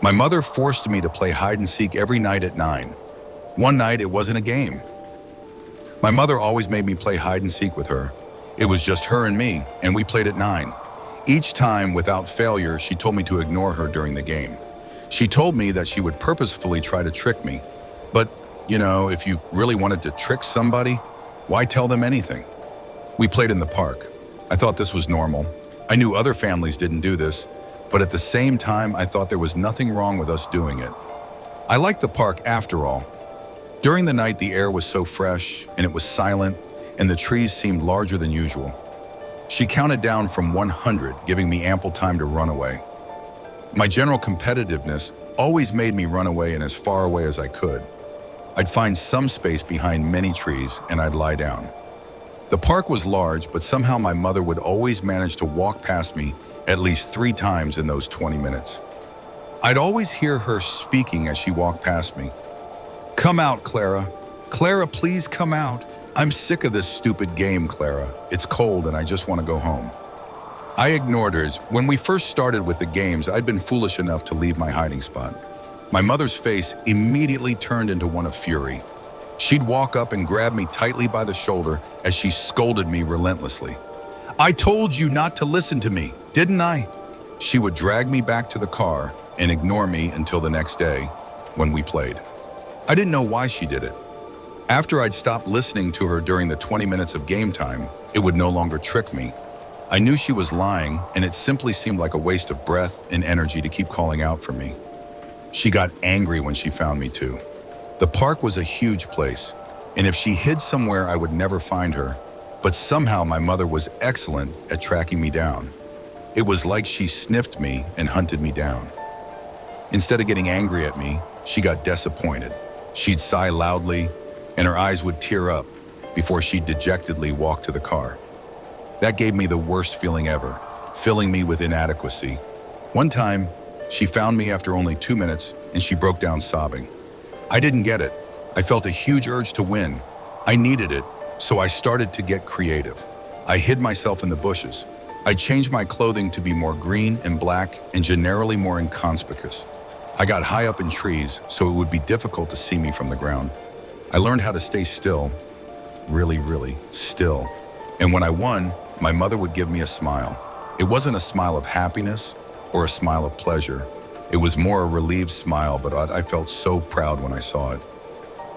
My mother forced me to play hide and seek every night at 9. One night, it wasn't a game. My mother always made me play hide and seek with her. It was just her and me, and we played at 9. Each time, without failure, she told me to ignore her during the game. She told me that she would purposefully try to trick me. But, if you really wanted to trick somebody, why tell them anything? We played in the park. I thought this was normal. I knew other families didn't do this, but at the same time, I thought there was nothing wrong with us doing it. I liked the park after all. During the night, the air was so fresh, and it was silent, and the trees seemed larger than usual. She counted down from 100, giving me ample time to run away. My general competitiveness always made me run away and as far away as I could. I'd find some space behind many trees, and I'd lie down. The park was large, but somehow my mother would always manage to walk past me at least 3 times in those 20 minutes. I'd always hear her speaking as she walked past me. "Come out, Clara. Clara, please come out. I'm sick of this stupid game, Clara. It's cold and I just want to go home." I ignored hers. When we first started with the games, I'd been foolish enough to leave my hiding spot. My mother's face immediately turned into one of fury. She'd walk up and grab me tightly by the shoulder as she scolded me relentlessly. "I told you not to listen to me, didn't I?" She would drag me back to the car and ignore me until the next day when we played. I didn't know why she did it. After I'd stopped listening to her during the 20 minutes of game time, it would no longer trick me. I knew she was lying, and it simply seemed like a waste of breath and energy to keep calling out for me. She got angry when she found me too. The park was a huge place, and if she hid somewhere, I would never find her. But somehow my mother was excellent at tracking me down. It was like she sniffed me and hunted me down. Instead of getting angry at me, she got disappointed. She'd sigh loudly, and her eyes would tear up before she'd dejectedly walk to the car. That gave me the worst feeling ever, filling me with inadequacy. One time, she found me after only 2 minutes, and she broke down sobbing. I didn't get it. I felt a huge urge to win. I needed it, so I started to get creative. I hid myself in the bushes. I changed my clothing to be more green and black and generally more inconspicuous. I got high up in trees, so it would be difficult to see me from the ground. I learned how to stay still, really still. And when I won, my mother would give me a smile. It wasn't a smile of happiness or a smile of pleasure. It was more a relieved smile, but I felt so proud when I saw it.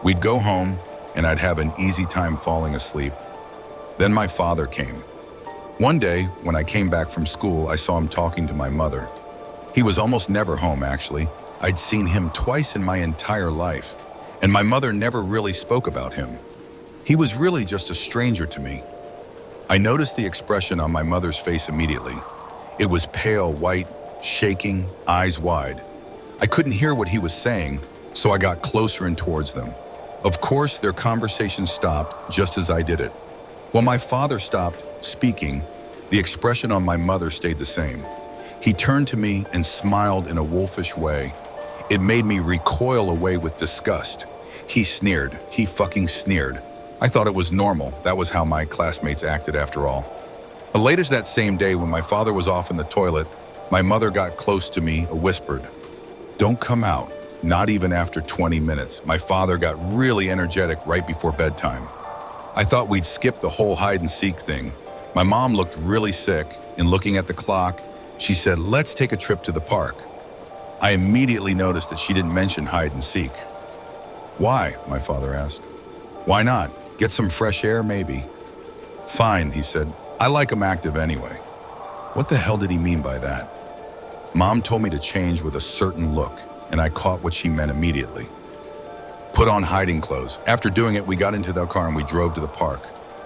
We'd go home, and I'd have an easy time falling asleep. Then my father came. One day, when I came back from school, I saw him talking to my mother. He was almost never home, actually. I'd seen him twice in my entire life, and my mother never really spoke about him. He was really just a stranger to me. I noticed the expression on my mother's face immediately. It was pale white, shaking, eyes wide. I couldn't hear what he was saying, so I got closer and towards them. Of course, their conversation stopped just as I did it. When my father stopped speaking, the expression on my mother stayed the same. He turned to me and smiled in a wolfish way. It made me recoil away with disgust. He sneered. He fucking sneered. I thought it was normal. That was how my classmates acted after all. Later that same day, when my father was off in the toilet, my mother got close to me and whispered, "Don't come out, not even after 20 minutes. My father got really energetic right before bedtime. I thought we'd skip the whole hide and seek thing. My mom looked really sick, and looking at the clock, she said, "Let's take a trip to the park." I immediately noticed that she didn't mention hide and seek. "Why?" my father asked. "Why not? Get some fresh air, maybe." "Fine," he said. "I like them active anyway." What the hell did he mean by that? Mom told me to change with a certain look, and I caught what she meant immediately. Put on hiding clothes. After doing it, we got into the car and we drove to the park.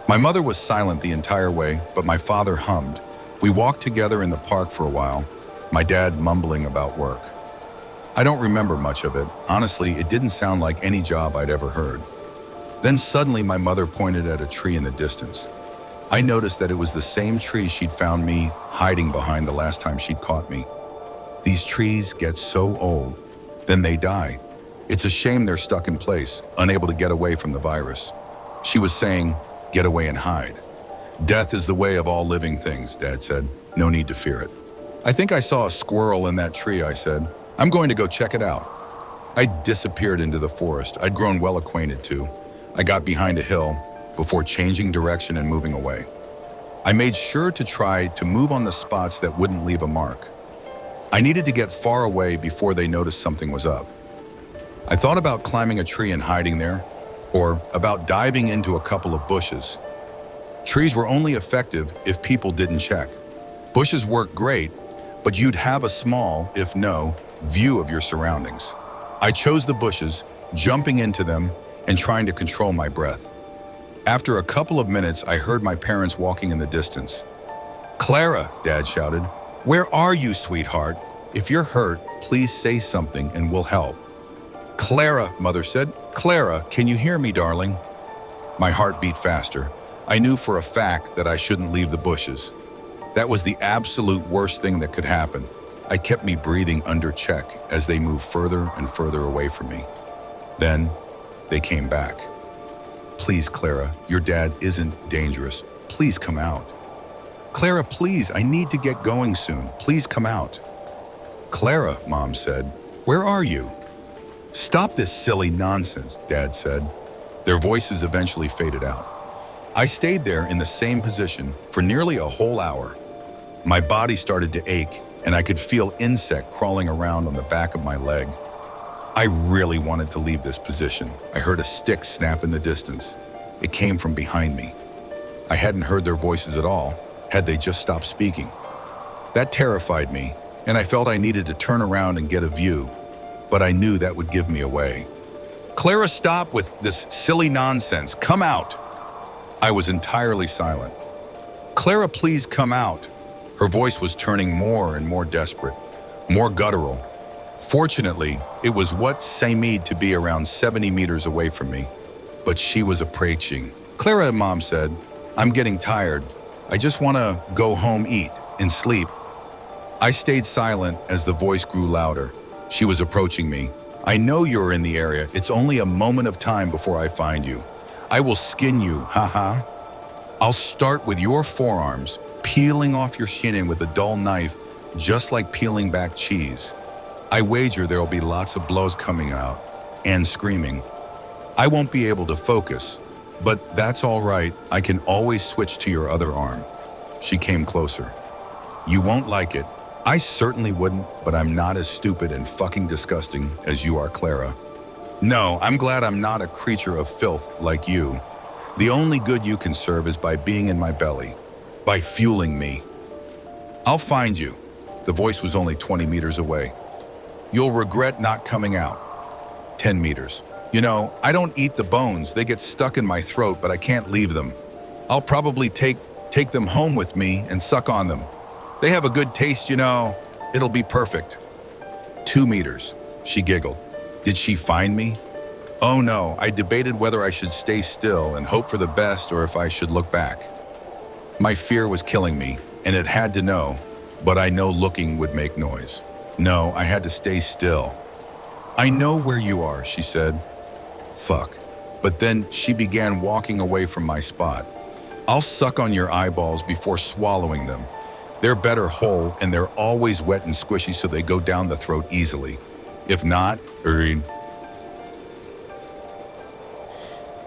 My mother was silent the entire way, but my father hummed. We walked together in the park for a while, my dad mumbling about work. I don't remember much of it. Honestly, it didn't sound like any job I'd ever heard. Then suddenly my mother pointed at a tree in the distance. I noticed that it was the same tree she'd found me hiding behind the last time she'd caught me. These trees get so old, then they die. It's a shame they're stuck in place, unable to get away from the virus. She was saying, "Get away and hide." "Death is the way of all living things," Dad said. "No need to fear it." "I think I saw a squirrel in that tree," I said. I'm going to go check it out. I disappeared into the forest I'd grown well acquainted to. I got behind a hill before changing direction and moving away. I made sure to try to move on the spots that wouldn't leave a mark. I needed to get far away before they noticed something was up. I thought about climbing a tree and hiding there, or about diving into a couple of bushes. Trees were only effective if people didn't check. Bushes work great, but you'd have a small, if no, view of your surroundings. I chose the bushes, jumping into them and trying to control my breath. After a couple of minutes, I heard my parents walking in the distance. "Clara," Dad shouted. "Where are you, sweetheart? If you're hurt, please say something and we'll help." "Clara," Mother said. "Clara, can you hear me, darling?" My heart beat faster. I knew for a fact that I shouldn't leave the bushes. That was the absolute worst thing that could happen. I kept me breathing under check as they moved further and further away from me. Then, they came back. "Please, Clara, your dad isn't dangerous. Please come out." "Clara, please, I need to get going soon. Please come out." "Clara," Mom said, "where are you?" "Stop this silly nonsense," Dad said. Their voices eventually faded out. I stayed there in the same position for nearly a whole hour. My body started to ache, and I could feel insect crawling around on the back of my leg. I really wanted to leave this position. I heard a stick snap in the distance. It came from behind me. I hadn't heard their voices at all, had they just stopped speaking. That terrified me, and I felt I needed to turn around and get a view, but I knew that would give me away. "Clara, stop with this silly nonsense. Come out." I was entirely silent. "Clara, please come out." Her voice was turning more and more desperate, more guttural. Fortunately, it was what seemed to be around 70 meters away from me, but she was approaching. "Clara," Mom said, "I'm getting tired. I just want to go home, eat, and sleep." I stayed silent as the voice grew louder. She was approaching me. "I know you're in the area. It's only a moment of time before I find you. I will skin you, haha. I'll start with your forearms, peeling off your skin with a dull knife, just like peeling back cheese. I wager there'll be lots of blows coming out, and screaming. I won't be able to focus, but that's all right. I can always switch to your other arm." She came closer. "You won't like it. I certainly wouldn't, but I'm not as stupid and fucking disgusting as you are, Clara. No, I'm glad I'm not a creature of filth like you. The only good you can serve is by being in my belly, by fueling me. I'll find you." The voice was only 20 meters away. "You'll regret not coming out." 10 meters. "You know, I don't eat the bones. They get stuck in my throat, but I can't leave them. I'll probably take them home with me and suck on them. They have a good taste, you know. It'll be perfect." 2 meters. She giggled. "Did she find me?" "Oh no, I debated whether I should stay still and hope for the best or if I should look back. My fear was killing me, and it had to know, but I know looking would make noise. No, I had to stay still." "I know where you are," she said. Fuck. But then she began walking away from my spot. "I'll suck on your eyeballs before swallowing them. They're better whole, and they're always wet and squishy so they go down the throat easily. If not,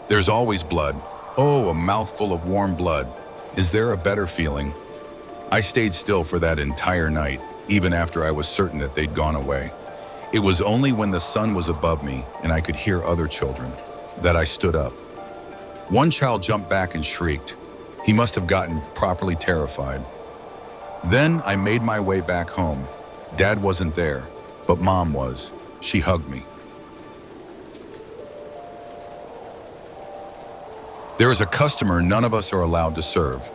there's always blood. Oh, a mouthful of warm blood. Is there a better feeling?" I stayed still for that entire night, even after I was certain that they'd gone away. It was only when the sun was above me and I could hear other children that I stood up. One child jumped back and shrieked. He must have gotten properly terrified. Then I made my way back home. Dad wasn't there, but Mom was. She hugged me. There is a customer none of us are allowed to serve.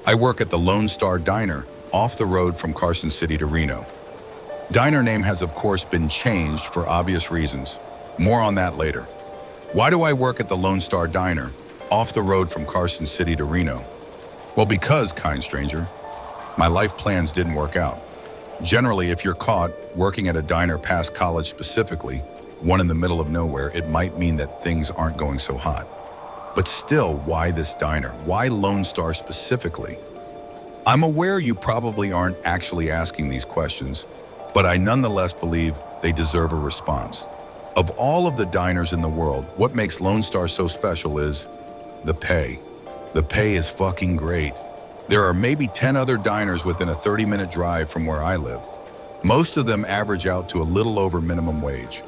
I work at the Lone Star Diner, off the road from Carson City to Reno. Diner name has of course been changed for obvious reasons. More on that later. Why do I work at the Lone Star Diner, off the road from Carson City to Reno? Well, because, kind stranger, my life plans didn't work out. Generally, if you're caught working at a diner past college specifically, one in the middle of nowhere, it might mean that things aren't going so hot. But still, why this diner? Why Lone Star specifically? I'm aware you probably aren't actually asking these questions, but I nonetheless believe they deserve a response. Of all of the diners in the world, what makes Lone Star so special is the pay. The pay is fucking great. There are maybe 10 other diners within a 30-minute drive from where I live. Most of them average out to a little over minimum wage.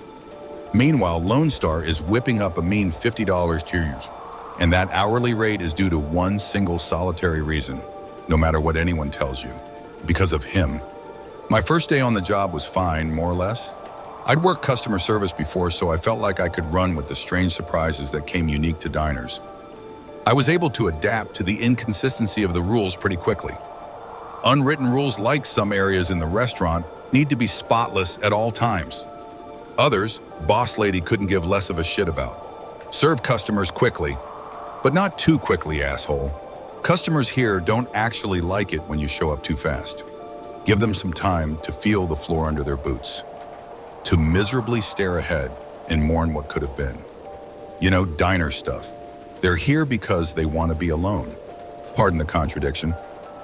Meanwhile, Lone Star is whipping up a mean $50 tiers, and that hourly rate is due to one single solitary reason, no matter what anyone tells you, because of him. My first day on the job was fine, more or less. I'd worked customer service before, so I felt like I could run with the strange surprises that came unique to diners. I was able to adapt to the inconsistency of the rules pretty quickly. Unwritten rules, like some areas in the restaurant, need to be spotless at all times. Others, boss lady couldn't give less of a shit about. Serve customers quickly, but not too quickly, asshole. Customers here don't actually like it when you show up too fast. Give them some time to feel the floor under their boots, to miserably stare ahead and mourn what could have been. You know, diner stuff. They're here because they want to be alone. Pardon the contradiction.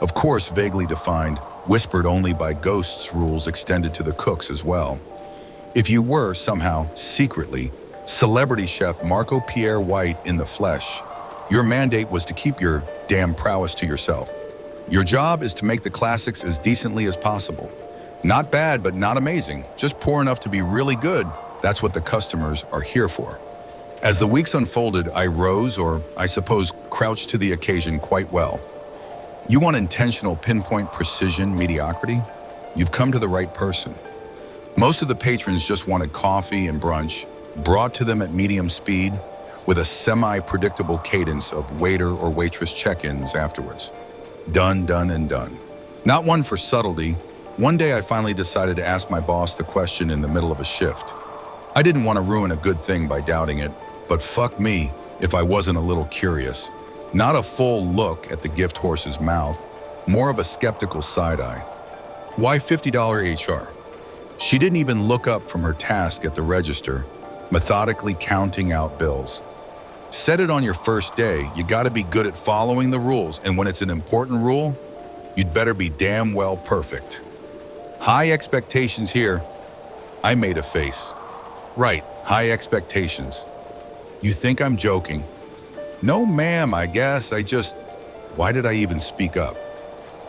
Of course, vaguely defined, whispered only by ghosts rules extended to the cooks as well. If you were somehow, secretly, celebrity chef Marco Pierre White in the flesh, your mandate was to keep your damn prowess to yourself. Your job is to make the classics as decently as possible. Not bad, but not amazing. Just poor enough to be really good. That's what the customers are here for. As the weeks unfolded, I rose, or I suppose crouched to the occasion quite well. You want intentional, pinpoint precision mediocrity? You've come to the right person. Most of the patrons just wanted coffee and brunch, brought to them at medium speed, with a semi-predictable cadence of waiter or waitress check-ins afterwards. Done, done, and done. Not one for subtlety. One day I finally decided to ask my boss the question in the middle of a shift. I didn't want to ruin a good thing by doubting it, but fuck me if I wasn't a little curious. Not a full look at the gift horse's mouth, more of a skeptical side-eye. Why $50 HR? She didn't even look up from her task at the register, methodically counting out bills. Set it on your first day, you gotta be good at following the rules, and when it's an important rule, you'd better be damn well perfect. High expectations here. I made a face. Right, high expectations. You think I'm joking? No, ma'am, I guess. Why did I even speak up?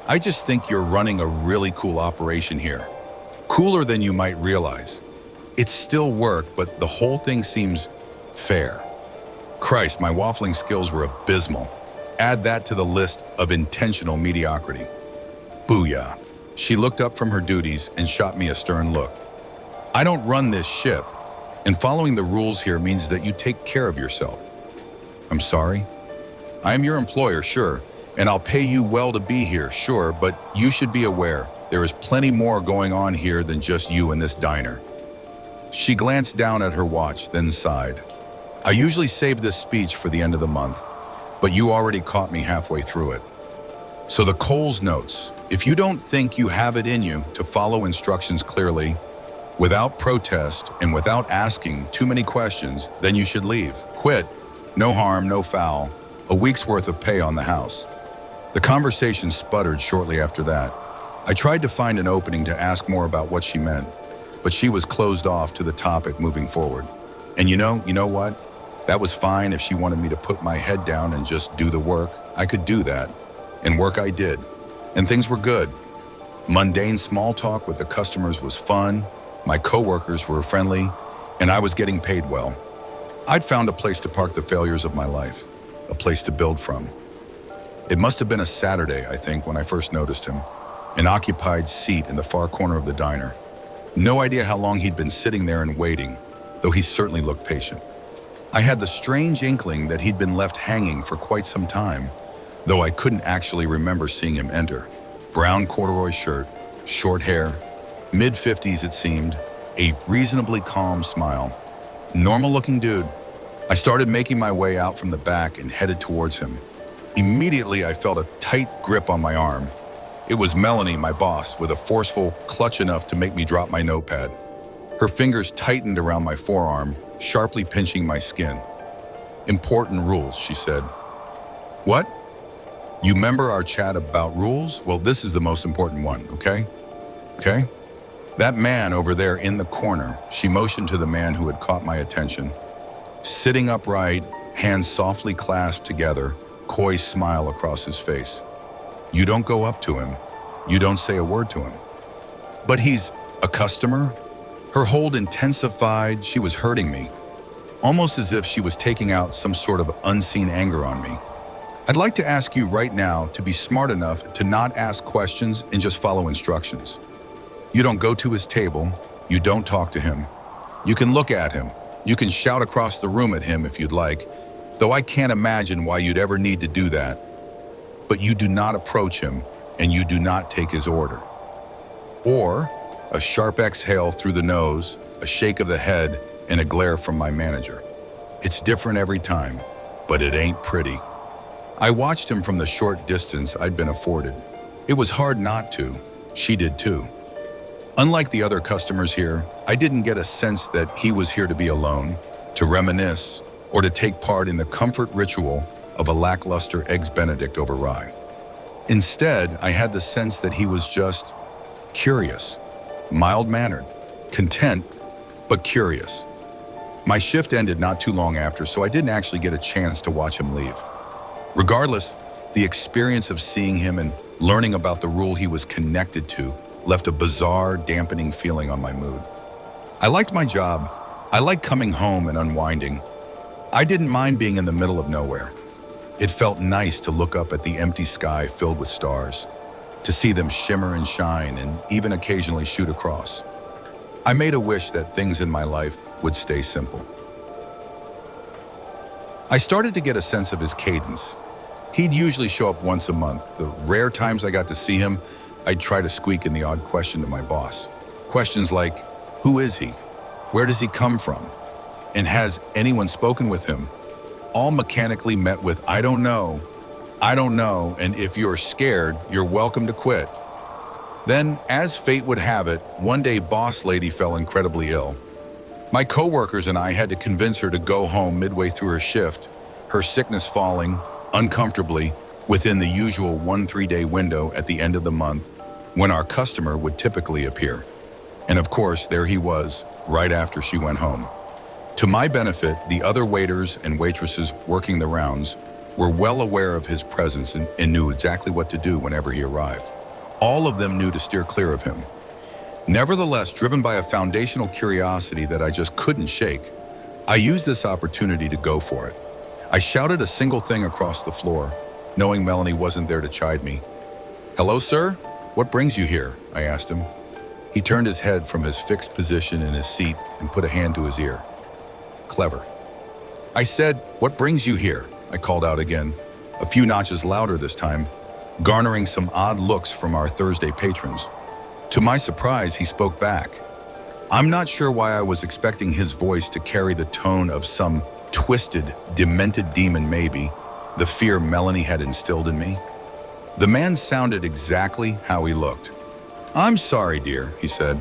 I just think you're running a really cool operation here. Cooler than you might realize. It's still work, but the whole thing seems fair. Christ, my waffling skills were abysmal. Add that to the list of intentional mediocrity. Booyah. She looked up from her duties and shot me a stern look. I don't run this ship, and following the rules here means that you take care of yourself. I'm sorry? I am your employer, sure, and I'll pay you well to be here, sure, but you should be aware there is plenty more going on here than just you and this diner. She glanced down at her watch, then sighed. I usually save this speech for the end of the month, but you already caught me halfway through it. So the Coles notes, if you don't think you have it in you to follow instructions clearly, without protest and without asking too many questions, then you should leave. Quit. No harm, no foul. A week's worth of pay on the house. The conversation sputtered shortly after that. I tried to find an opening to ask more about what she meant, but she was closed off to the topic moving forward. And you know what? That was fine if she wanted me to put my head down and just do the work. I could do that. And work I did. And things were good. Mundane small talk with the customers was fun. My coworkers were friendly, and I was getting paid well. I'd found a place to park the failures of my life, a place to build from. It must have been a Saturday, I think, when I first noticed him, an occupied seat in the far corner of the diner. No idea how long he'd been sitting there and waiting, though he certainly looked patient. I had the strange inkling that he'd been left hanging for quite some time, though I couldn't actually remember seeing him enter. Brown corduroy shirt, short hair, mid-50s it seemed, a reasonably calm smile. Normal-looking dude. I started making my way out from the back and headed towards him. Immediately, I felt a tight grip on my arm. It was Melanie, my boss, with a forceful clutch enough to make me drop my notepad. Her fingers tightened around my forearm, sharply pinching my skin. Important rules, she said. What? You remember our chat about rules? Well, this is the most important one, okay? Okay? That man over there in the corner, she motioned to the man who had caught my attention. Sitting upright, hands softly clasped together, coy smile across his face. You don't go up to him. You don't say a word to him. But he's a customer? Her hold intensified. She was hurting me, almost as if she was taking out some sort of unseen anger on me. I'd like to ask you right now to be smart enough to not ask questions and just follow instructions. You don't go to his table. You don't talk to him. You can look at him. You can shout across the room at him if you'd like, though I can't imagine why you'd ever need to do that. But you do not approach him, and you do not take his order. Or a sharp exhale through the nose, a shake of the head, and a glare from my manager. It's different every time, but it ain't pretty. I watched him from the short distance I'd been afforded. It was hard not to. She did too. Unlike the other customers here, I didn't get a sense that he was here to be alone, to reminisce, or to take part in the comfort ritual of a lackluster Eggs Benedict over rye. Instead, I had the sense that he was just curious, mild-mannered, content, but curious. My shift ended not too long after, so I didn't actually get a chance to watch him leave. Regardless, the experience of seeing him and learning about the rule he was connected to left a bizarre, dampening feeling on my mood. I liked my job. I liked coming home and unwinding. I didn't mind being in the middle of nowhere. It felt nice to look up at the empty sky filled with stars, to see them shimmer and shine and even occasionally shoot across. I made a wish that things in my life would stay simple. I started to get a sense of his cadence. He'd usually show up once a month. The rare times I got to see him, I'd try to squeak in the odd question to my boss. Questions like, who is he? Where does he come from? And has anyone spoken with him? All mechanically met with, I don't know, and if you're scared, you're welcome to quit. Then, as fate would have it, one day Boss Lady fell incredibly ill. My coworkers and I had to convince her to go home midway through her shift, her sickness falling, uncomfortably, within the usual 1-3-day window at the end of the month when our customer would typically appear. And of course, there he was, right after she went home. To my benefit, the other waiters and waitresses working the rounds were well aware of his presence and knew exactly what to do whenever he arrived. All of them knew to steer clear of him. Nevertheless, driven by a foundational curiosity that I just couldn't shake, I used this opportunity to go for it. I shouted a single thing across the floor, knowing Melanie wasn't there to chide me. Hello, sir? What brings you here? I asked him. He turned his head from his fixed position in his seat and put a hand to his ear. Clever. I said, what brings you here? I called out again, a few notches louder this time, garnering some odd looks from our Thursday patrons. To my surprise, he spoke back. I'm not sure why I was expecting his voice to carry the tone of some twisted, demented demon maybe, the fear Melanie had instilled in me. The man sounded exactly how he looked. I'm sorry, dear, he said.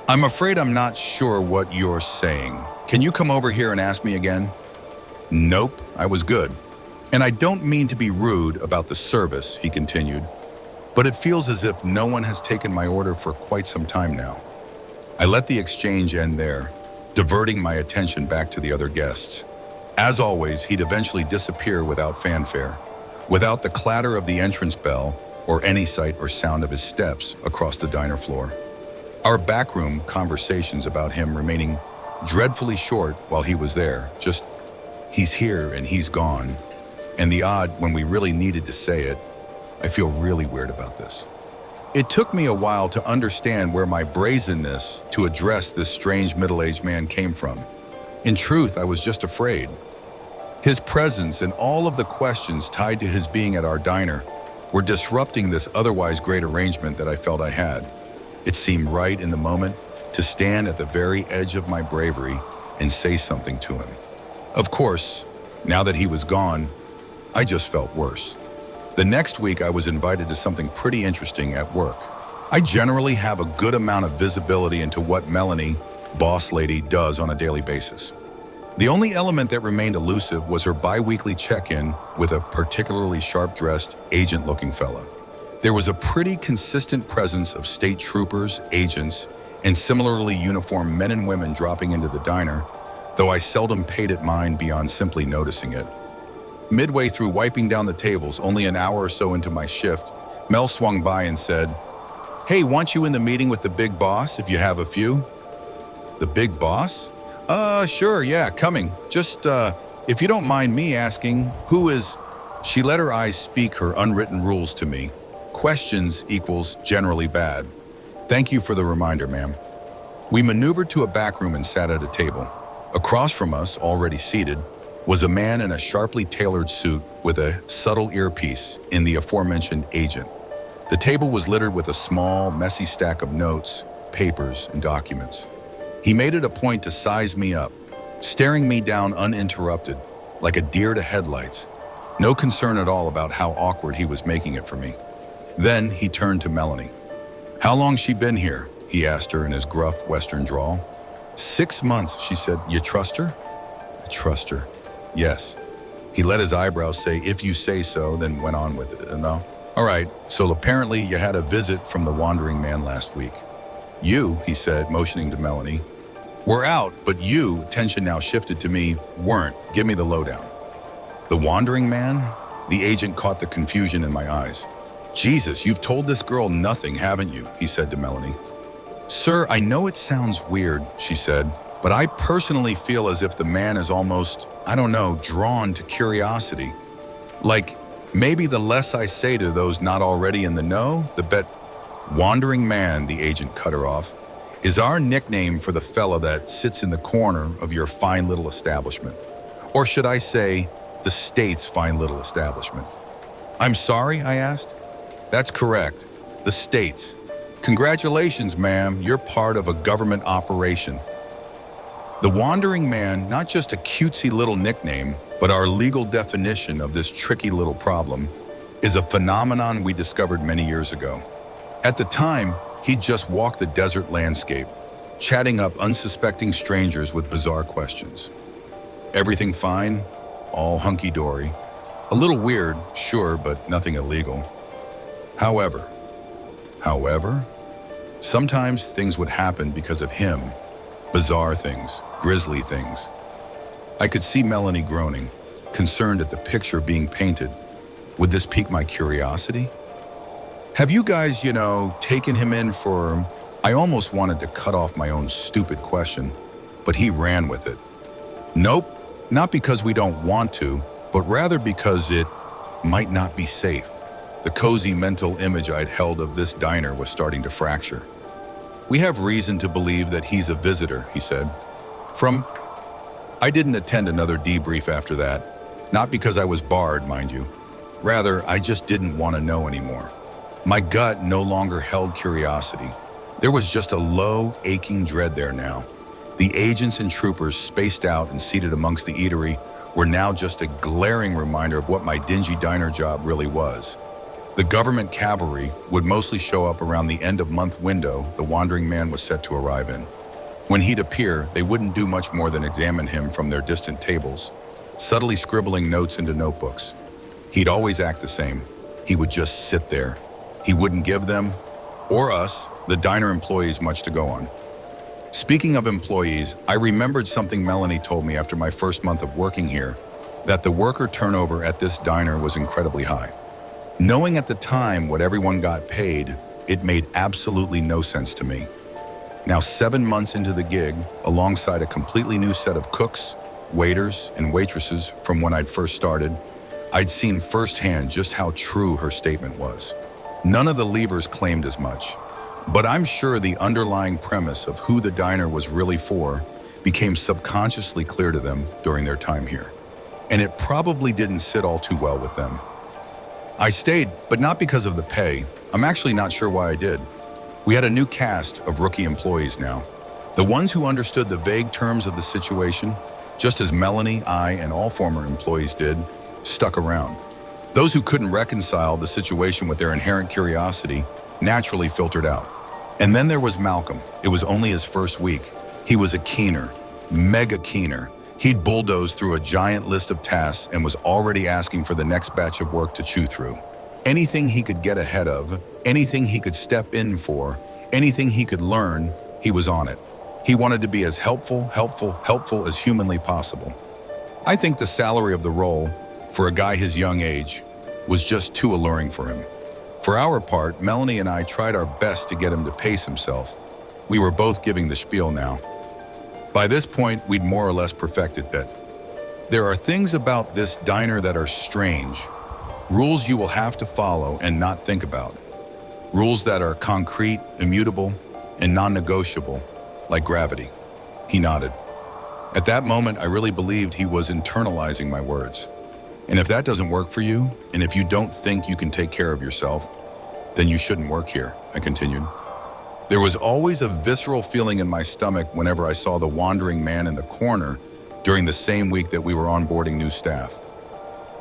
I'm afraid I'm not sure what you're saying. Can you come over here and ask me again? Nope, I was good. And I don't mean to be rude about the service, he continued, but it feels as if no one has taken my order for quite some time now. I let the exchange end there, diverting my attention back to the other guests. As always, he'd eventually disappear without fanfare, without the clatter of the entrance bell or any sight or sound of his steps across the diner floor. Our backroom conversations about him remaining dreadfully short while he was there, just he's here and he's gone. And the odd when we really needed to say it, I feel really weird about this. It took me a while to understand where my brazenness to address this strange middle-aged man came from. In truth, I was just afraid. His presence and all of the questions tied to his being at our diner were disrupting this otherwise great arrangement that I felt I had. It seemed right in the moment to stand at the very edge of my bravery and say something to him. Of course, now that he was gone, I just felt worse. The next week, I was invited to something pretty interesting at work. I generally have a good amount of visibility into what Melanie, Boss Lady, does on a daily basis. The only element that remained elusive was her bi-weekly check-in with a particularly sharp-dressed, agent-looking fella. There was a pretty consistent presence of state troopers, agents, and similarly uniformed men and women dropping into the diner, though I seldom paid it mind beyond simply noticing it. Midway through wiping down the tables, only an hour or so into my shift, Mel swung by and said, "Hey, want you in the meeting with the big boss if you have a few?" "The big boss? Sure, yeah, coming. Just, if you don't mind me asking, who is—" She let her eyes speak her unwritten rules to me. Questions equals generally bad. "Thank you for the reminder, ma'am." We maneuvered to a back room and sat at a table. Across from us, already seated, was a man in a sharply tailored suit with a subtle earpiece in the aforementioned agent. The table was littered with a small, messy stack of notes, papers, and documents. He made it a point to size me up, staring me down uninterrupted, like a deer to headlights, no concern at all about how awkward he was making it for me. Then he turned to Melanie. "How long she been here?" he asked her in his gruff Western drawl. "6 months, she said. You trust her?" "I trust her. Yes." He let his eyebrows say, "If you say so," then went on with it. "No. All right, so apparently you had a visit from the wandering man last week." "You," he said, motioning to Melanie. "We're out, but you," tension now shifted to me, "weren't. Give me the lowdown." "The wandering man?" The agent caught the confusion in my eyes. "Jesus, you've told this girl nothing, haven't you?" he said to Melanie. "Sir, I know it sounds weird," she said, "but I personally feel as if the man is almost, I don't know, drawn to curiosity. Like, maybe the less I say to those not already in the know, the bet—" "Wandering man," the agent cut her off, "is our nickname for the fella that sits in the corner of your fine little establishment. Or should I say, the state's fine little establishment." "I'm sorry?" I asked. "That's correct. The state's. Congratulations, ma'am, you're part of a government operation." The wandering man, not just a cutesy little nickname, but our legal definition of this tricky little problem, is a phenomenon we discovered many years ago. At the time, he'd just walked the desert landscape, chatting up unsuspecting strangers with bizarre questions. Everything fine, all hunky-dory. A little weird, sure, but nothing illegal. However, sometimes things would happen because of him. Bizarre things, grisly things. I could see Melanie groaning, concerned at the picture being painted. Would this pique my curiosity? "Have you guys, taken him in for—" I almost wanted to cut off my own stupid question, but he ran with it. "Nope, not because we don't want to, but rather because it might not be safe." The cozy mental image I'd held of this diner was starting to fracture. "We have reason to believe that he's a visitor," he said. I didn't attend another debrief after that, not because I was barred, mind you. Rather, I just didn't want to know anymore. My gut no longer held curiosity. There was just a low, aching dread there now. The agents and troopers spaced out and seated amongst the eatery were now just a glaring reminder of what my dingy diner job really was. The government cavalry would mostly show up around the end-of-month window the wandering man was set to arrive in. When he'd appear, they wouldn't do much more than examine him from their distant tables, subtly scribbling notes into notebooks. He'd always act the same. He would just sit there. He wouldn't give them, or us, the diner employees, much to go on. Speaking of employees, I remembered something Melanie told me after my first month of working here, that the worker turnover at this diner was incredibly high. Knowing at the time what everyone got paid, it made absolutely no sense to me. Now 7 months into the gig, alongside a completely new set of cooks, waiters, and waitresses from when I'd first started, I'd seen firsthand just how true her statement was. None of the leavers claimed as much, but I'm sure the underlying premise of who the diner was really for became subconsciously clear to them during their time here. And it probably didn't sit all too well with them. I stayed, but not because of the pay. I'm actually not sure why I did. We had a new cast of rookie employees now. The ones who understood the vague terms of the situation, just as Melanie, I, and all former employees did, stuck around. Those who couldn't reconcile the situation with their inherent curiosity naturally filtered out. And then there was Malcolm. It was only his first week. He was a keener, mega keener. He'd bulldozed through a giant list of tasks and was already asking for the next batch of work to chew through. Anything he could get ahead of, anything he could step in for, anything he could learn, He was on it. He wanted to be as helpful as humanly possible. I think the salary of the role, for a guy his young age, was just too alluring for him. For our part, Melanie and I tried our best to get him to pace himself. We were both giving the spiel now. By this point, we'd more or less perfected it. There are things about this diner that are strange. Rules you will have to follow and not think about. Rules that are concrete, immutable, and non-negotiable, like gravity. He nodded. At that moment, I really believed he was internalizing my words. And if that doesn't work for you, and if you don't think you can take care of yourself, then you shouldn't work here, I continued. There was always a visceral feeling in my stomach whenever I saw the wandering man in the corner during the same week that we were onboarding new staff.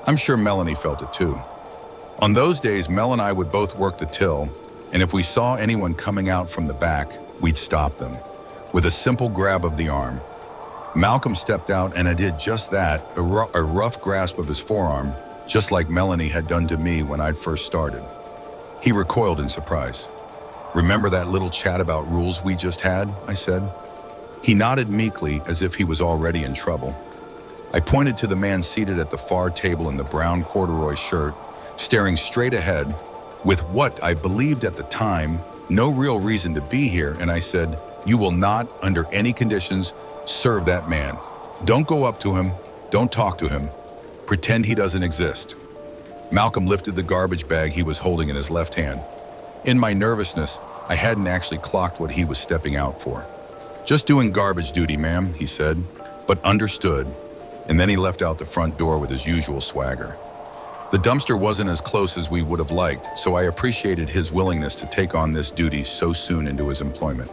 I'm sure Melanie felt it too. On those days, Mel and I would both work the till, and if we saw anyone coming out from the back, we'd stop them with a simple grab of the arm. Malcolm stepped out and I did just that, a rough grasp of his forearm, just like Melanie had done to me when I'd first started. He recoiled in surprise. "Remember that little chat about rules we just had?" I said. He nodded meekly as if he was already in trouble. I pointed to the man seated at the far table in the brown corduroy shirt, staring straight ahead, with what I believed at the time, no real reason to be here, and I said, "You will not, under any conditions, serve that man. Don't go up to him, don't talk to him, pretend he doesn't exist." Malcolm lifted the garbage bag he was holding in his left hand. In my nervousness, I hadn't actually clocked what he was stepping out for. "Just doing garbage duty, ma'am," he said, but understood, and then he left out the front door with his usual swagger. The dumpster wasn't as close as we would have liked, so I appreciated his willingness to take on this duty so soon into his employment.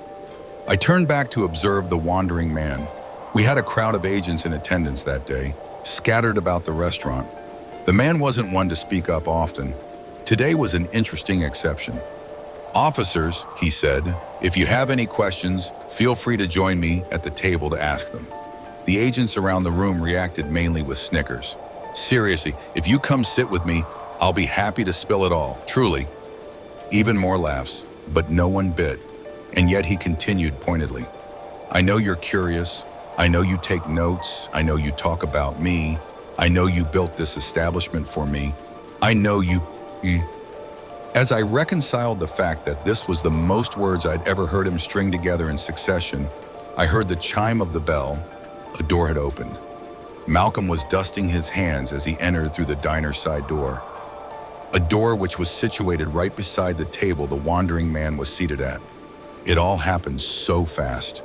I turned back to observe the wandering man. We had a crowd of agents in attendance that day, scattered about the restaurant. The man wasn't one to speak up often. Today was an interesting exception. "Officers," he said, "if you have any questions, feel free to join me at the table to ask them." The agents around the room reacted mainly with snickers. "Seriously, if you come sit with me, I'll be happy to spill it all, truly." Even more laughs, but no one bit. And yet he continued pointedly. "I know you're curious. I know you take notes. I know you talk about me. I know you built this establishment for me. I know you..." As I reconciled the fact that this was the most words I'd ever heard him string together in succession, I heard the chime of the bell. A door had opened. Malcolm was dusting his hands as he entered through the diner's side door. A door which was situated right beside the table the wandering man was seated at. It all happened so fast,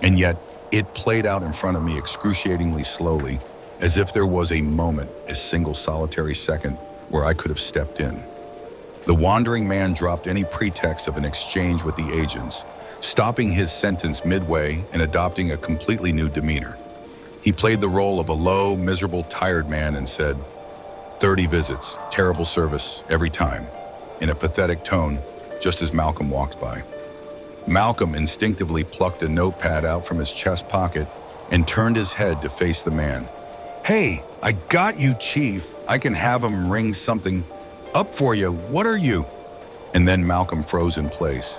and yet it played out in front of me excruciatingly slowly, as if there was a moment, a single solitary second, where I could have stepped in. The wandering man dropped any pretext of an exchange with the agents, stopping his sentence midway and adopting a completely new demeanor. He played the role of a low, miserable, tired man and said, 30 visits, terrible service, every time," in a pathetic tone, just as Malcolm walked by. Malcolm instinctively plucked a notepad out from his chest pocket and turned his head to face the man. "Hey, I got you, Chief. I can have him ring something up for you. What are you?" And then Malcolm froze in place,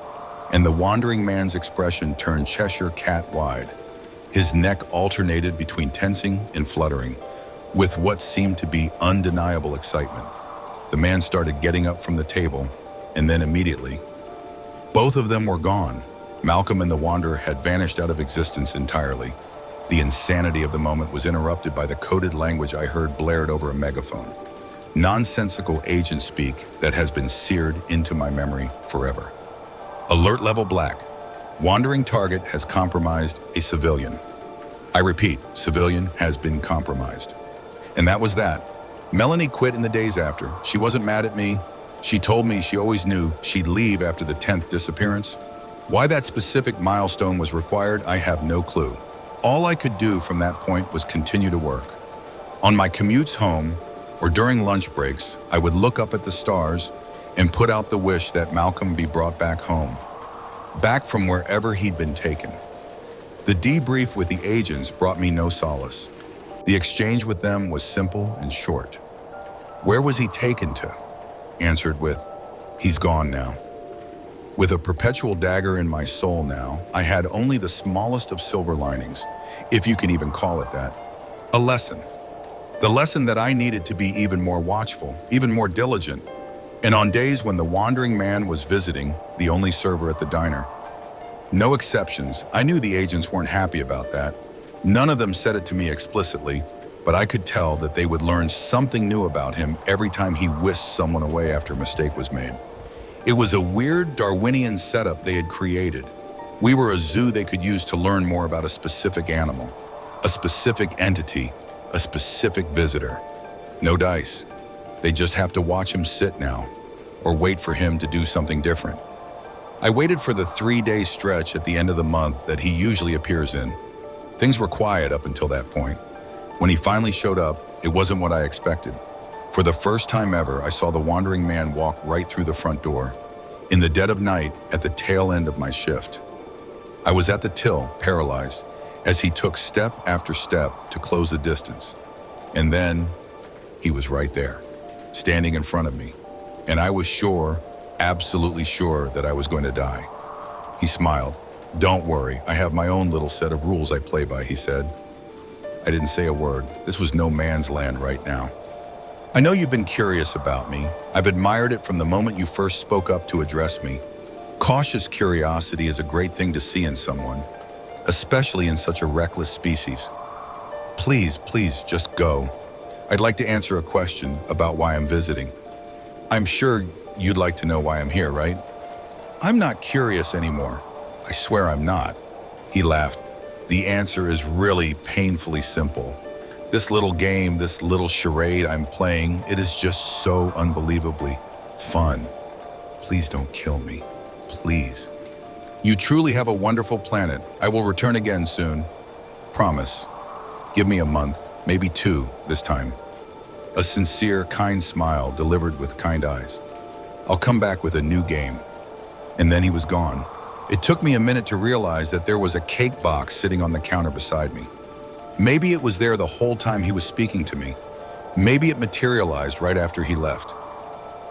and the wandering man's expression turned Cheshire cat wide. His neck alternated between tensing and fluttering, with what seemed to be undeniable excitement. The man started getting up from the table, and then immediately, both of them were gone. Malcolm and the wanderer had vanished out of existence entirely. The insanity of the moment was interrupted by the coded language I heard blared over a megaphone. Nonsensical agent speak that has been seared into my memory forever. Alert level black. Wandering target has compromised a civilian. I repeat, civilian has been compromised. And that was that. Melanie quit in the days after. She wasn't mad at me. She told me she always knew she'd leave after the 10th disappearance. Why that specific milestone was required, I have no clue. All I could do from that point was continue to work. On my commutes home, or during lunch breaks, I would look up at the stars and put out the wish that Malcolm be brought back home, back from wherever he'd been taken. The debrief with the agents brought me no solace. The exchange with them was simple and short. "Where was he taken to?" Answered with, "He's gone now." With a perpetual dagger in my soul now, I had only the smallest of silver linings, if you can even call it that. A lesson. The lesson that I needed to be even more watchful, even more diligent. And on days when the wandering man was visiting, the only server at the diner. No exceptions. I knew the agents weren't happy about that. None of them said it to me explicitly, but I could tell that they would learn something new about him every time he whisked someone away after a mistake was made. It was a weird Darwinian setup they had created. We were a zoo they could use to learn more about a specific animal, a specific entity, a specific visitor. No dice. They just have to watch him sit now, or wait for him to do something different. I waited for the 3-day stretch at the end of the month that he usually appears in. Things were quiet up until that point. When he finally showed up, it wasn't what I expected. For the first time ever, I saw the wandering man walk right through the front door, in the dead of night at the tail end of my shift. I was at the till, paralyzed, as he took step after step to close the distance. And then, he was right there, standing in front of me. And I was sure, absolutely sure, that I was going to die. He smiled. "Don't worry, I have my own little set of rules I play by," he said. I didn't say a word. This was no man's land right now. "I know you've been curious about me. I've admired it from the moment you first spoke up to address me. Cautious curiosity is a great thing to see in someone, especially in such a reckless species. Please, just go. I'd like to answer a question about why I'm visiting. I'm sure you'd like to know why I'm here, right?" "I'm not curious anymore. I swear I'm not." He laughed. "The answer is really painfully simple. This little game, this little charade I'm playing, it is just so unbelievably fun. Please don't kill me. Please. You truly have a wonderful planet. I will return again soon. Promise. Give me a month, maybe 2 this time." A sincere, kind smile delivered with kind eyes. "I'll come back with a new game." And then he was gone. It took me a minute to realize that there was a cake box sitting on the counter beside me. Maybe it was there the whole time he was speaking to me. Maybe it materialized right after he left.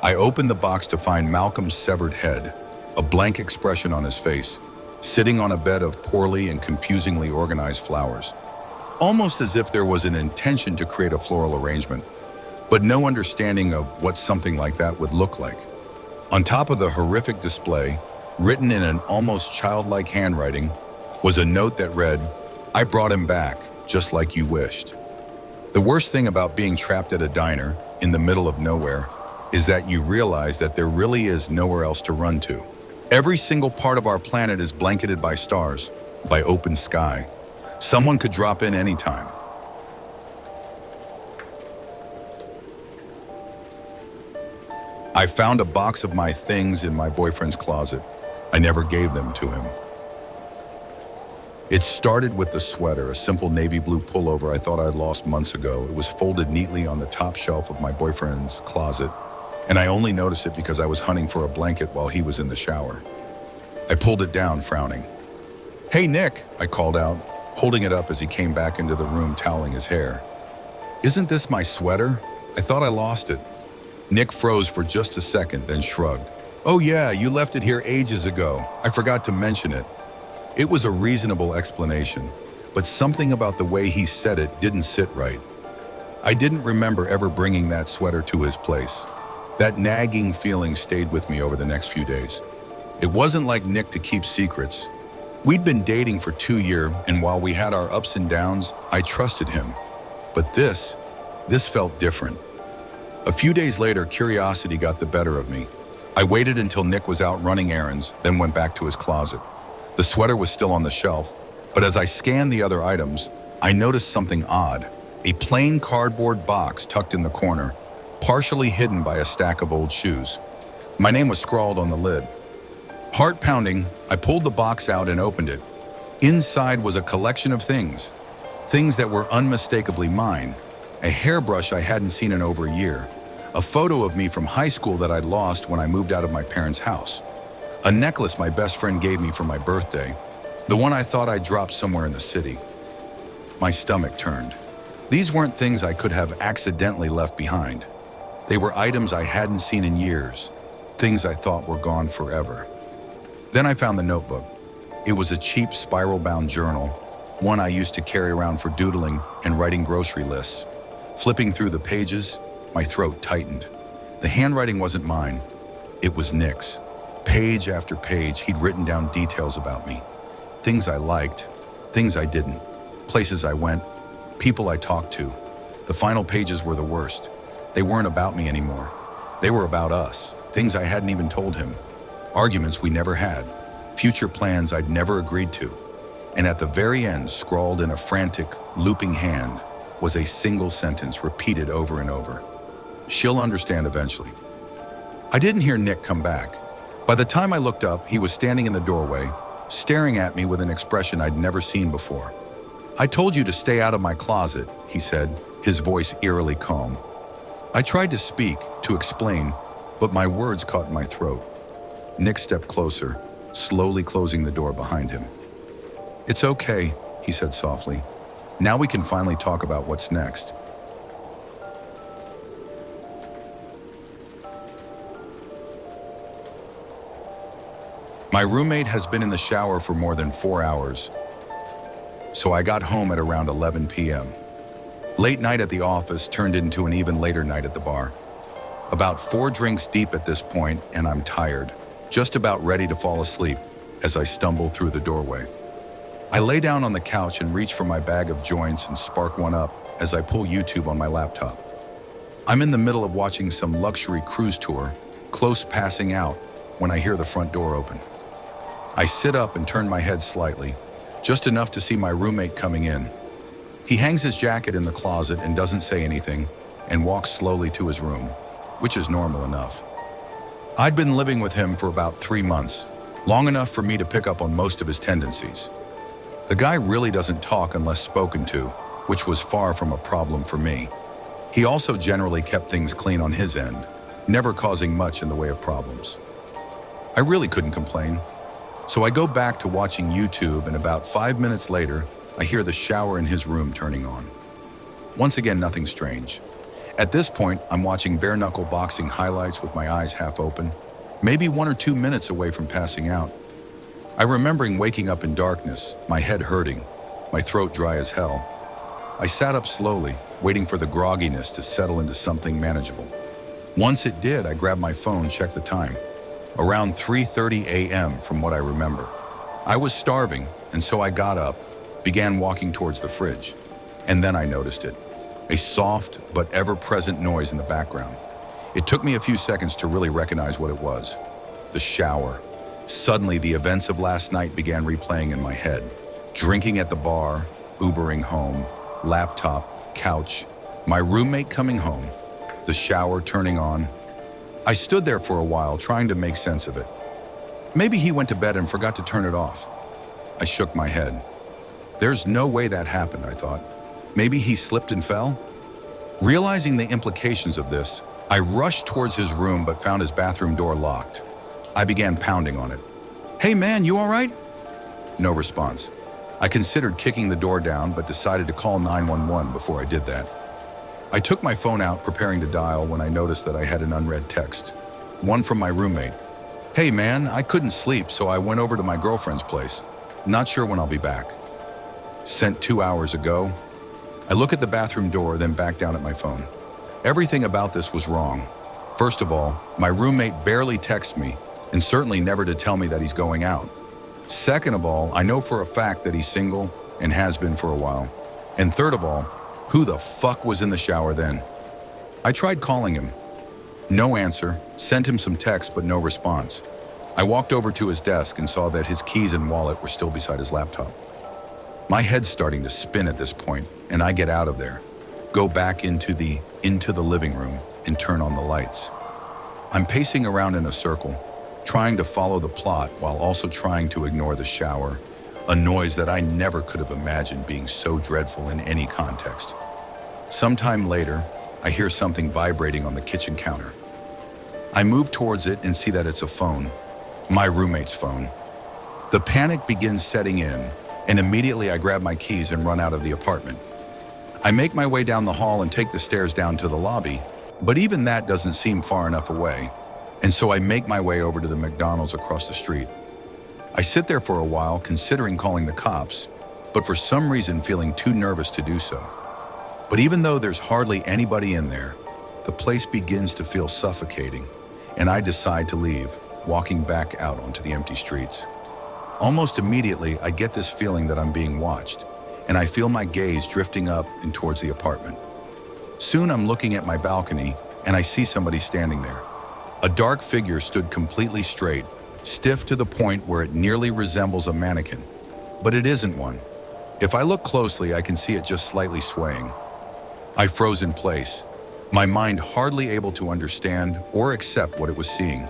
I opened the box to find Malcolm's severed head, a blank expression on his face, sitting on a bed of poorly and confusingly organized flowers. Almost as if there was an intention to create a floral arrangement, but no understanding of what something like that would look like. On top of the horrific display, written in an almost childlike handwriting, was a note that read, "I brought him back, just like you wished." The worst thing about being trapped at a diner, in the middle of nowhere, is that you realize that there really is nowhere else to run to. Every single part of our planet is blanketed by stars, by open sky. Someone could drop in anytime. I found a box of my things in my boyfriend's closet. I never gave them to him. It started with the sweater, a simple navy blue pullover I thought I'd lost months ago. It was folded neatly on the top shelf of my boyfriend's closet, and I only noticed it because I was hunting for a blanket while he was in the shower. I pulled it down, frowning. "Hey, Nick," I called out, holding it up as he came back into the room toweling his hair. "Isn't this my sweater? I thought I lost it." Nick froze for just a second, then shrugged. "Oh yeah, you left it here ages ago. I forgot to mention it." It was a reasonable explanation, but something about the way he said it didn't sit right. I didn't remember ever bringing that sweater to his place. That nagging feeling stayed with me over the next few days. It wasn't like Nick to keep secrets. We'd been dating for 2 years, and while we had our ups and downs, I trusted him. But this felt different. A few days later, curiosity got the better of me. I waited until Nick was out running errands, then went back to his closet. The sweater was still on the shelf, but as I scanned the other items, I noticed something odd. A plain cardboard box tucked in the corner, partially hidden by a stack of old shoes. My name was scrawled on the lid. Heart pounding, I pulled the box out and opened it. Inside was a collection of things that were unmistakably mine. A hairbrush I hadn't seen in over a year. A photo of me from high school that I'd lost when I moved out of my parents' house. A necklace my best friend gave me for my birthday. The one I thought I'd dropped somewhere in the city. My stomach turned. These weren't things I could have accidentally left behind. They were items I hadn't seen in years. Things I thought were gone forever. Then I found the notebook. It was a cheap spiral-bound journal, one I used to carry around for doodling and writing grocery lists. Flipping through the pages, my throat tightened. The handwriting wasn't mine. It was Nick's. Page after page, he'd written down details about me. Things I liked, things I didn't, places I went, people I talked to. The final pages were the worst. They weren't about me anymore. They were about us, things I hadn't even told him, arguments we never had, future plans I'd never agreed to. And at the very end, scrawled in a frantic, looping hand, was a single sentence repeated over and over. She'll understand eventually. I didn't hear Nick come back. By the time I looked up, he was standing in the doorway, staring at me with an expression I'd never seen before. "I told you to stay out of my closet," he said, his voice eerily calm. I tried to speak, to explain, but my words caught in my throat. Nick stepped closer, slowly closing the door behind him. "It's okay," he said softly. "Now we can finally talk about what's next." My roommate has been in the shower for more than 4 hours, so I got home at around 11 p.m. Late night at the office turned into an even later night at the bar. About 4 drinks deep at this point, and I'm tired, just about ready to fall asleep as I stumble through the doorway. I lay down on the couch and reach for my bag of joints and spark one up as I pull YouTube on my laptop. I'm in the middle of watching some luxury cruise tour, close passing out, when I hear the front door open. I sit up and turn my head slightly, just enough to see my roommate coming in. He hangs his jacket in the closet and doesn't say anything, and walks slowly to his room, which is normal enough. I'd been living with him for about 3 months, long enough for me to pick up on most of his tendencies. The guy really doesn't talk unless spoken to, which was far from a problem for me. He also generally kept things clean on his end, never causing much in the way of problems. I really couldn't complain. So I go back to watching YouTube, and about 5 minutes later, I hear the shower in his room turning on. Once again, nothing strange. At this point, I'm watching bare-knuckle boxing highlights with my eyes half open, maybe 1 or 2 minutes away from passing out. I remembering waking up in darkness, my head hurting, my throat dry as hell. I sat up slowly, waiting for the grogginess to settle into something manageable. Once it did, I grabbed my phone, checked the time. Around 3:30 a.m. from what I remember. I was starving, and so I got up, began walking towards the fridge, and then I noticed it. A soft but ever-present noise in the background. It took me a few seconds to really recognize what it was. The shower. Suddenly, the events of last night began replaying in my head. Drinking at the bar, Ubering home, laptop, couch, my roommate coming home, the shower turning on. I stood there for a while trying to make sense of it. Maybe he went to bed and forgot to turn it off. I shook my head. There's no way that happened, I thought. Maybe he slipped and fell? Realizing the implications of this, I rushed towards his room but found his bathroom door locked. I began pounding on it. "Hey man, you all right?" No response. I considered kicking the door down but decided to call 911 before I did that. I took my phone out preparing to dial when I noticed that I had an unread text. One from my roommate. "Hey man, I couldn't sleep, so I went over to my girlfriend's place. Not sure when I'll be back." Sent 2 hours ago. I look at the bathroom door, then back down at my phone. Everything about this was wrong. First of all, my roommate barely texts me, and certainly never to tell me that he's going out. Second of all, I know for a fact that he's single and has been for a while. And third of all, who the fuck was in the shower then? I tried calling him. No answer, sent him some text but no response. I walked over to his desk and saw that his keys and wallet were still beside his laptop. My head's starting to spin at this point, and I get out of there, go back into the living room and turn on the lights. I'm pacing around in a circle, trying to follow the plot while also trying to ignore the shower, a noise that I never could have imagined being so dreadful in any context. Sometime later, I hear something vibrating on the kitchen counter. I move towards it and see that it's a phone, my roommate's phone. The panic begins setting in, and immediately I grab my keys and run out of the apartment. I make my way down the hall and take the stairs down to the lobby, but even that doesn't seem far enough away, and so I make my way over to the McDonald's across the street. I sit there for a while considering calling the cops, but for some reason feeling too nervous to do so. But even though there's hardly anybody in there, the place begins to feel suffocating, and I decide to leave, walking back out onto the empty streets. Almost immediately, I get this feeling that I'm being watched, and I feel my gaze drifting up and towards the apartment. Soon I'm looking at my balcony, and I see somebody standing there. A dark figure stood completely straight, stiff to the point where it nearly resembles a mannequin. But it isn't one. If I look closely, I can see it just slightly swaying. I froze in place, my mind hardly able to understand or accept what it was seeing.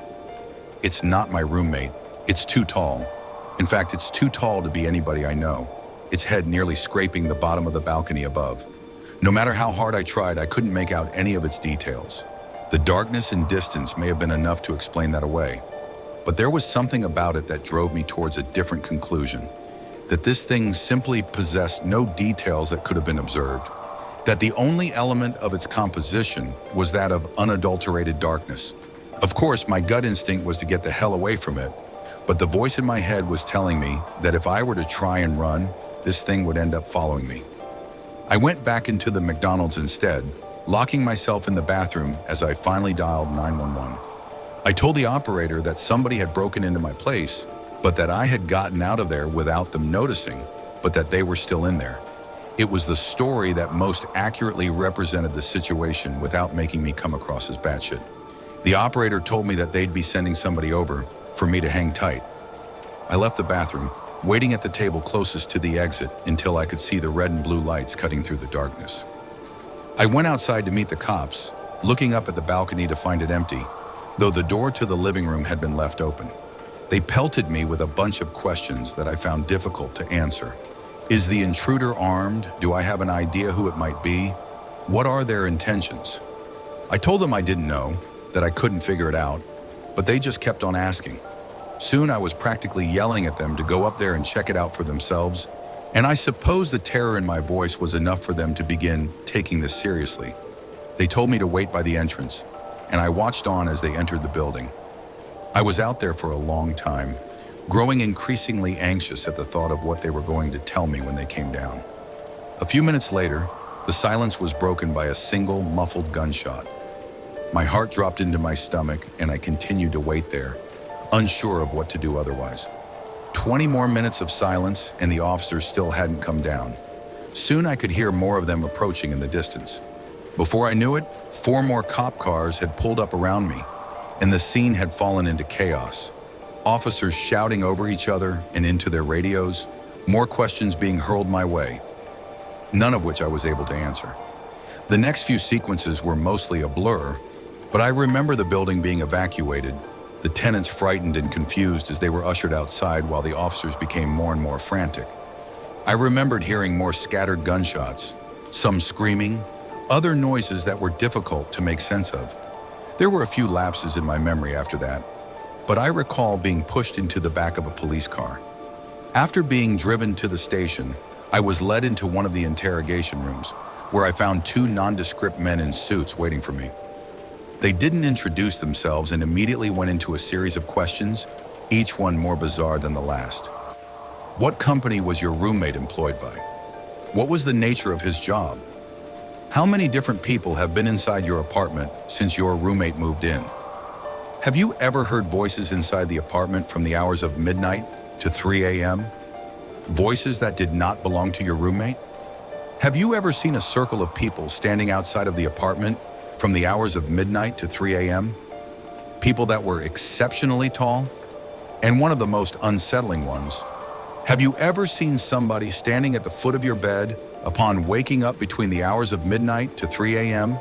It's not my roommate. It's too tall. In fact, it's too tall to be anybody I know, its head nearly scraping the bottom of the balcony above. No matter how hard I tried, I couldn't make out any of its details. The darkness and distance may have been enough to explain that away. But there was something about it that drove me towards a different conclusion. That this thing simply possessed no details that could have been observed. That the only element of its composition was that of unadulterated darkness. Of course, my gut instinct was to get the hell away from it, but the voice in my head was telling me that if I were to try and run, this thing would end up following me. I went back into the McDonald's instead, locking myself in the bathroom as I finally dialed 911. I told the operator that somebody had broken into my place, but that I had gotten out of there without them noticing, but that they were still in there. It was the story that most accurately represented the situation without making me come across as batshit. The operator told me that they'd be sending somebody over for me to hang tight. I left the bathroom, waiting at the table closest to the exit until I could see the red and blue lights cutting through the darkness. I went outside to meet the cops, looking up at the balcony to find it empty, though the door to the living room had been left open. They pelted me with a bunch of questions that I found difficult to answer. Is the intruder armed? Do I have an idea who it might be? What are their intentions? I told them I didn't know, that I couldn't figure it out, but they just kept on asking. Soon I was practically yelling at them to go up there and check it out for themselves, and I suppose the terror in my voice was enough for them to begin taking this seriously. They told me to wait by the entrance, and I watched on as they entered the building. I was out there for a long time, growing increasingly anxious at the thought of what they were going to tell me when they came down. A few minutes later, the silence was broken by a single muffled gunshot. My heart dropped into my stomach, and I continued to wait there, unsure of what to do otherwise. 20 more minutes of silence, and the officers still hadn't come down. Soon I could hear more of them approaching in the distance. Before I knew it, 4 more cop cars had pulled up around me, and the scene had fallen into chaos. Officers shouting over each other and into their radios, more questions being hurled my way, none of which I was able to answer. The next few sequences were mostly a blur, but I remember the building being evacuated, the tenants frightened and confused as they were ushered outside while the officers became more and more frantic. I remembered hearing more scattered gunshots, some screaming, other noises that were difficult to make sense of. There were a few lapses in my memory after that, but I recall being pushed into the back of a police car. After being driven to the station, I was led into one of the interrogation rooms, where I found 2 nondescript men in suits waiting for me. They didn't introduce themselves and immediately went into a series of questions, each one more bizarre than the last. What company was your roommate employed by? What was the nature of his job? How many different people have been inside your apartment since your roommate moved in? Have you ever heard voices inside the apartment from the hours of midnight to 3 a.m.? Voices that did not belong to your roommate? Have you ever seen a circle of people standing outside of the apartment from the hours of midnight to 3 a.m.? People that were exceptionally tall? And one of the most unsettling ones, have you ever seen somebody standing at the foot of your bed upon waking up between the hours of midnight to 3 a.m.,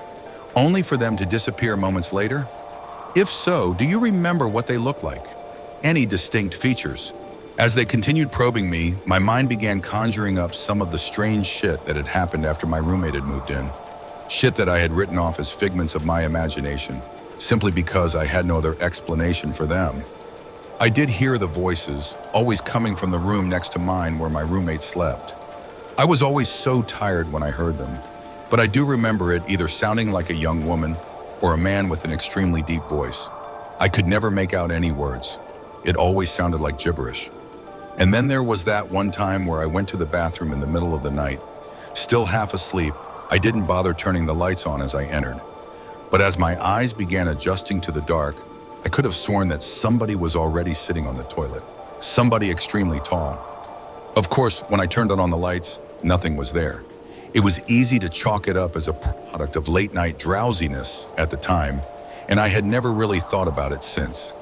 only for them to disappear moments later? If so, do you remember what they looked like? Any distinct features? As they continued probing me, my mind began conjuring up some of the strange shit that had happened after my roommate had moved in. Shit that I had written off as figments of my imagination, simply because I had no other explanation for them. I did hear the voices, always coming from the room next to mine where my roommate slept. I was always so tired when I heard them, but I do remember it either sounding like a young woman or a man with an extremely deep voice. I could never make out any words. It always sounded like gibberish. And then there was that one time where I went to the bathroom in the middle of the night. Still half asleep, I didn't bother turning the lights on as I entered. But as my eyes began adjusting to the dark, I could have sworn that somebody was already sitting on the toilet. Somebody extremely tall. Of course, when I turned on the lights, nothing was there. It was easy to chalk it up as a product of late-night drowsiness at the time, and I had never really thought about it since.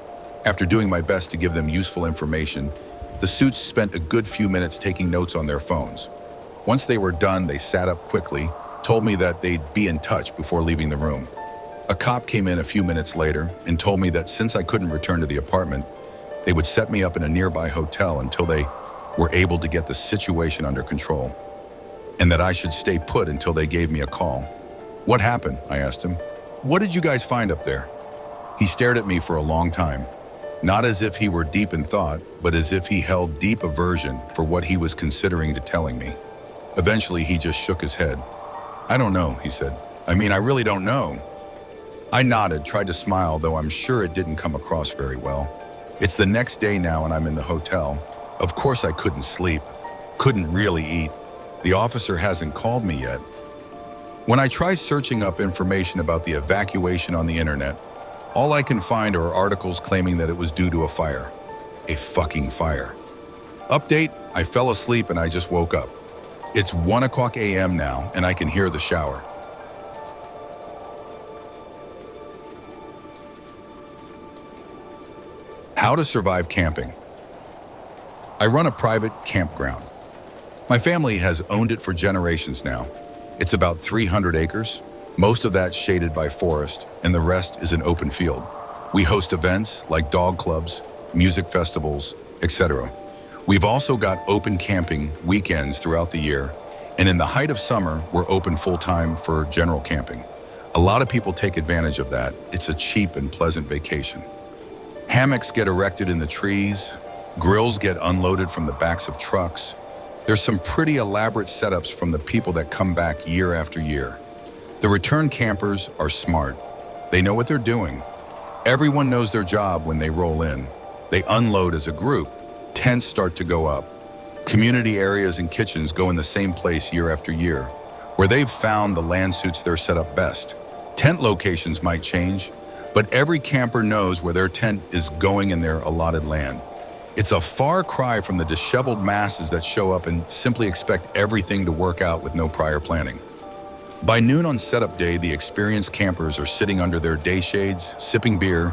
After doing my best to give them useful information, the suits spent a good few minutes taking notes on their phones. Once they were done, they sat up quickly, told me that they'd be in touch before leaving the room. A cop came in a few minutes later and told me that since I couldn't return to the apartment, they would set me up in a nearby hotel until they were able to get the situation under control, and that I should stay put until they gave me a call. "What happened?" I asked him. "What did you guys find up there?" He stared at me for a long time, not as if he were deep in thought, but as if he held deep aversion for what he was considering to telling me. Eventually, he just shook his head. "I don't know," he said. "I mean, I really don't know." I nodded, tried to smile, though I'm sure it didn't come across very well. It's the next day now and I'm in the hotel. Of course I couldn't sleep, couldn't really eat. The officer hasn't called me yet. When I try searching up information about the evacuation on the internet, all I can find are articles claiming that it was due to a fire. A fucking fire. Update, I fell asleep and I just woke up. It's 1:00 a.m. now and I can hear the shower. How to survive camping. I run a private campground. My family has owned it for generations now. It's about 300 acres, most of that shaded by forest, and the rest is an open field. We host events like dog clubs, music festivals, etc. We've also got open camping weekends throughout the year, and in the height of summer, we're open full-time for general camping. A lot of people take advantage of that. It's a cheap and pleasant vacation. Hammocks get erected in the trees, grills get unloaded from the backs of trucks. There's some pretty elaborate setups from the people that come back year after year. The return campers are smart. They know what they're doing. Everyone knows their job when they roll in. They unload as a group. Tents start to go up. Community areas and kitchens go in the same place year after year, where they've found the land suits their setup best. Tent locations might change, but every camper knows where their tent is going in their allotted land. It's a far cry from the disheveled masses that show up and simply expect everything to work out with no prior planning. By noon on setup day, the experienced campers are sitting under their day shades, sipping beer,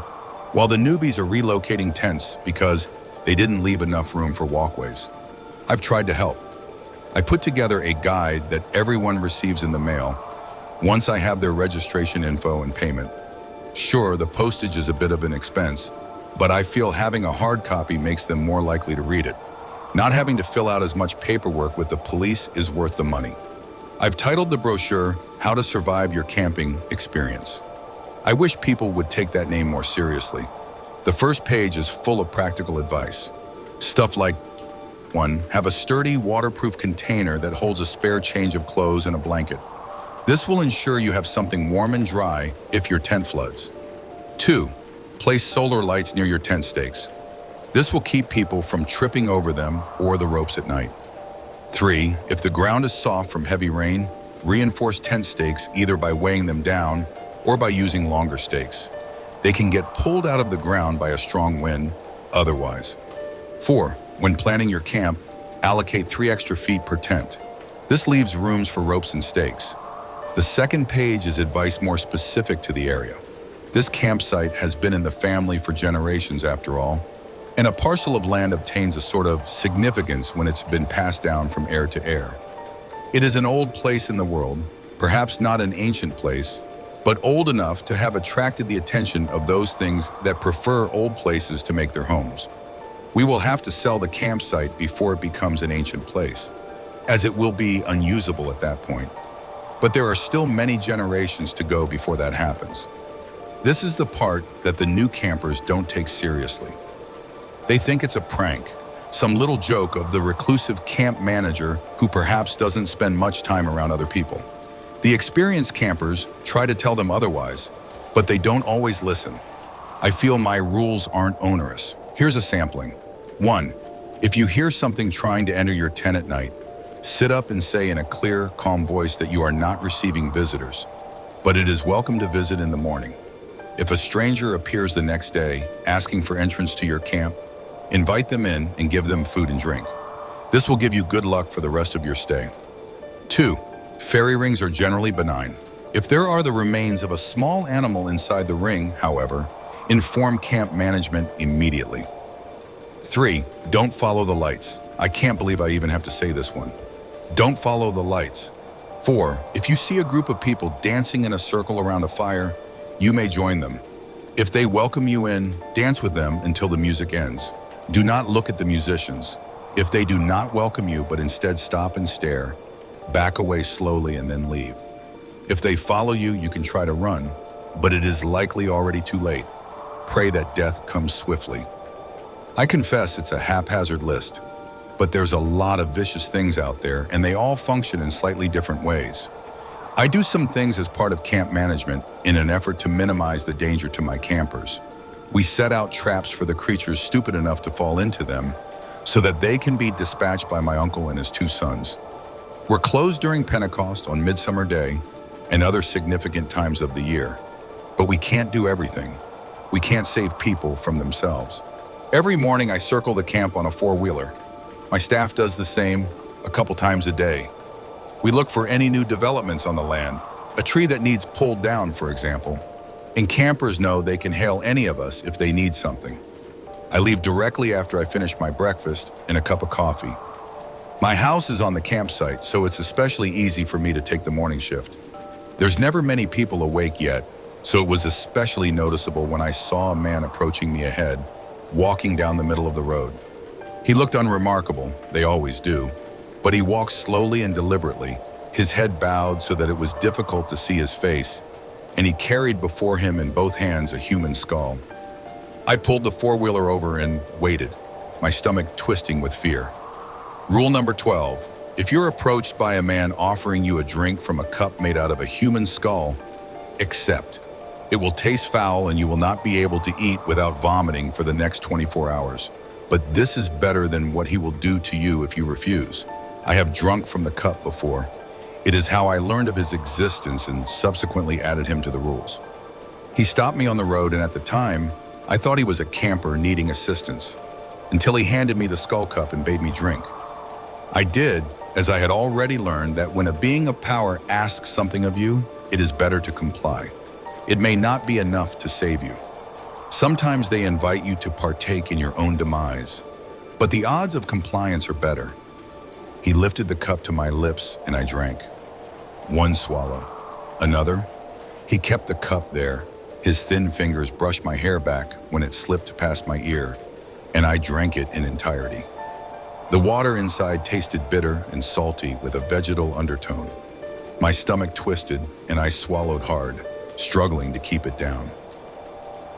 while the newbies are relocating tents because they didn't leave enough room for walkways. I've tried to help. I put together a guide that everyone receives in the mail once I have their registration info and payment. Sure, the postage is a bit of an expense, but I feel having a hard copy makes them more likely to read it. Not having to fill out as much paperwork with the police is worth the money. I've titled the brochure, How to Survive Your Camping Experience. I wish people would take that name more seriously. The first page is full of practical advice. Stuff like 1. Have a sturdy, waterproof container that holds a spare change of clothes and a blanket. This will ensure you have something warm and dry if your tent floods. 2. Place solar lights near your tent stakes. This will keep people from tripping over them or the ropes at night. 3. If the ground is soft from heavy rain, reinforce tent stakes either by weighing them down or by using longer stakes. They can get pulled out of the ground by a strong wind otherwise. 4. When planning your camp, allocate 3 extra feet per tent. This leaves rooms for ropes and stakes. The second page is advice more specific to the area. This campsite has been in the family for generations after all, and a parcel of land obtains a sort of significance when it's been passed down from heir to heir. It is an old place in the world, perhaps not an ancient place, but old enough to have attracted the attention of those things that prefer old places to make their homes. We will have to sell the campsite before it becomes an ancient place, as it will be unusable at that point. But there are still many generations to go before that happens. This is the part that the new campers don't take seriously. They think it's a prank, some little joke of the reclusive camp manager who perhaps doesn't spend much time around other people. The experienced campers try to tell them otherwise, but they don't always listen. I feel my rules aren't onerous. Here's a sampling. 1. If you hear something trying to enter your tent at night, sit up and say in a clear, calm voice that you are not receiving visitors, but it is welcome to visit in the morning. If a stranger appears the next day asking for entrance to your camp, invite them in and give them food and drink. This will give you good luck for the rest of your stay. 2. Fairy rings are generally benign. If there are the remains of a small animal inside the ring, however, inform camp management immediately. 3. Don't follow the lights. I can't believe I even have to say this one. Don't follow the lights. 4. If you see a group of people dancing in a circle around a fire, you may join them. If they welcome you in, dance with them until the music ends. Do not look at the musicians. If they do not welcome you but instead stop and stare, back away slowly and then leave. If they follow you, you can try to run, but it is likely already too late. Pray that death comes swiftly. I confess it's a haphazard list, but there's a lot of vicious things out there and they all function in slightly different ways. I do some things as part of camp management in an effort to minimize the danger to my campers. We set out traps for the creatures stupid enough to fall into them so that they can be dispatched by my uncle and his 2 sons. We're closed during Pentecost on Midsummer Day and other significant times of the year, but we can't do everything. We can't save people from themselves. Every morning I circle the camp on a 4-wheeler. My staff does the same a couple times a day. We look for any new developments on the land, a tree that needs pulled down, for example, and campers know they can hail any of us if they need something. I leave directly after I finish my breakfast and a cup of coffee. My house is on the campsite, so it's especially easy for me to take the morning shift. There's never many people awake yet, so it was especially noticeable when I saw a man approaching me ahead, walking down the middle of the road. He looked unremarkable, they always do, but he walked slowly and deliberately, his head bowed so that it was difficult to see his face, and he carried before him in both hands a human skull. I pulled the 4-wheeler over and waited, my stomach twisting with fear. Rule number 12, if you're approached by a man offering you a drink from a cup made out of a human skull, accept. It will taste foul and you will not be able to eat without vomiting for the next 24 hours. But this is better than what he will do to you if you refuse. I have drunk from the cup before. It is how I learned of his existence and subsequently added him to the rules. He stopped me on the road, and at the time, I thought he was a camper needing assistance, until he handed me the skull cup and bade me drink. I did, as I had already learned that when a being of power asks something of you, it is better to comply. It may not be enough to save you. Sometimes they invite you to partake in your own demise, but the odds of compliance are better. He lifted the cup to my lips and I drank. 1 swallow. Another. He kept the cup there. His thin fingers brushed my hair back when it slipped past my ear, and I drank it in entirety. The water inside tasted bitter and salty with a vegetal undertone. My stomach twisted and I swallowed hard, struggling to keep it down.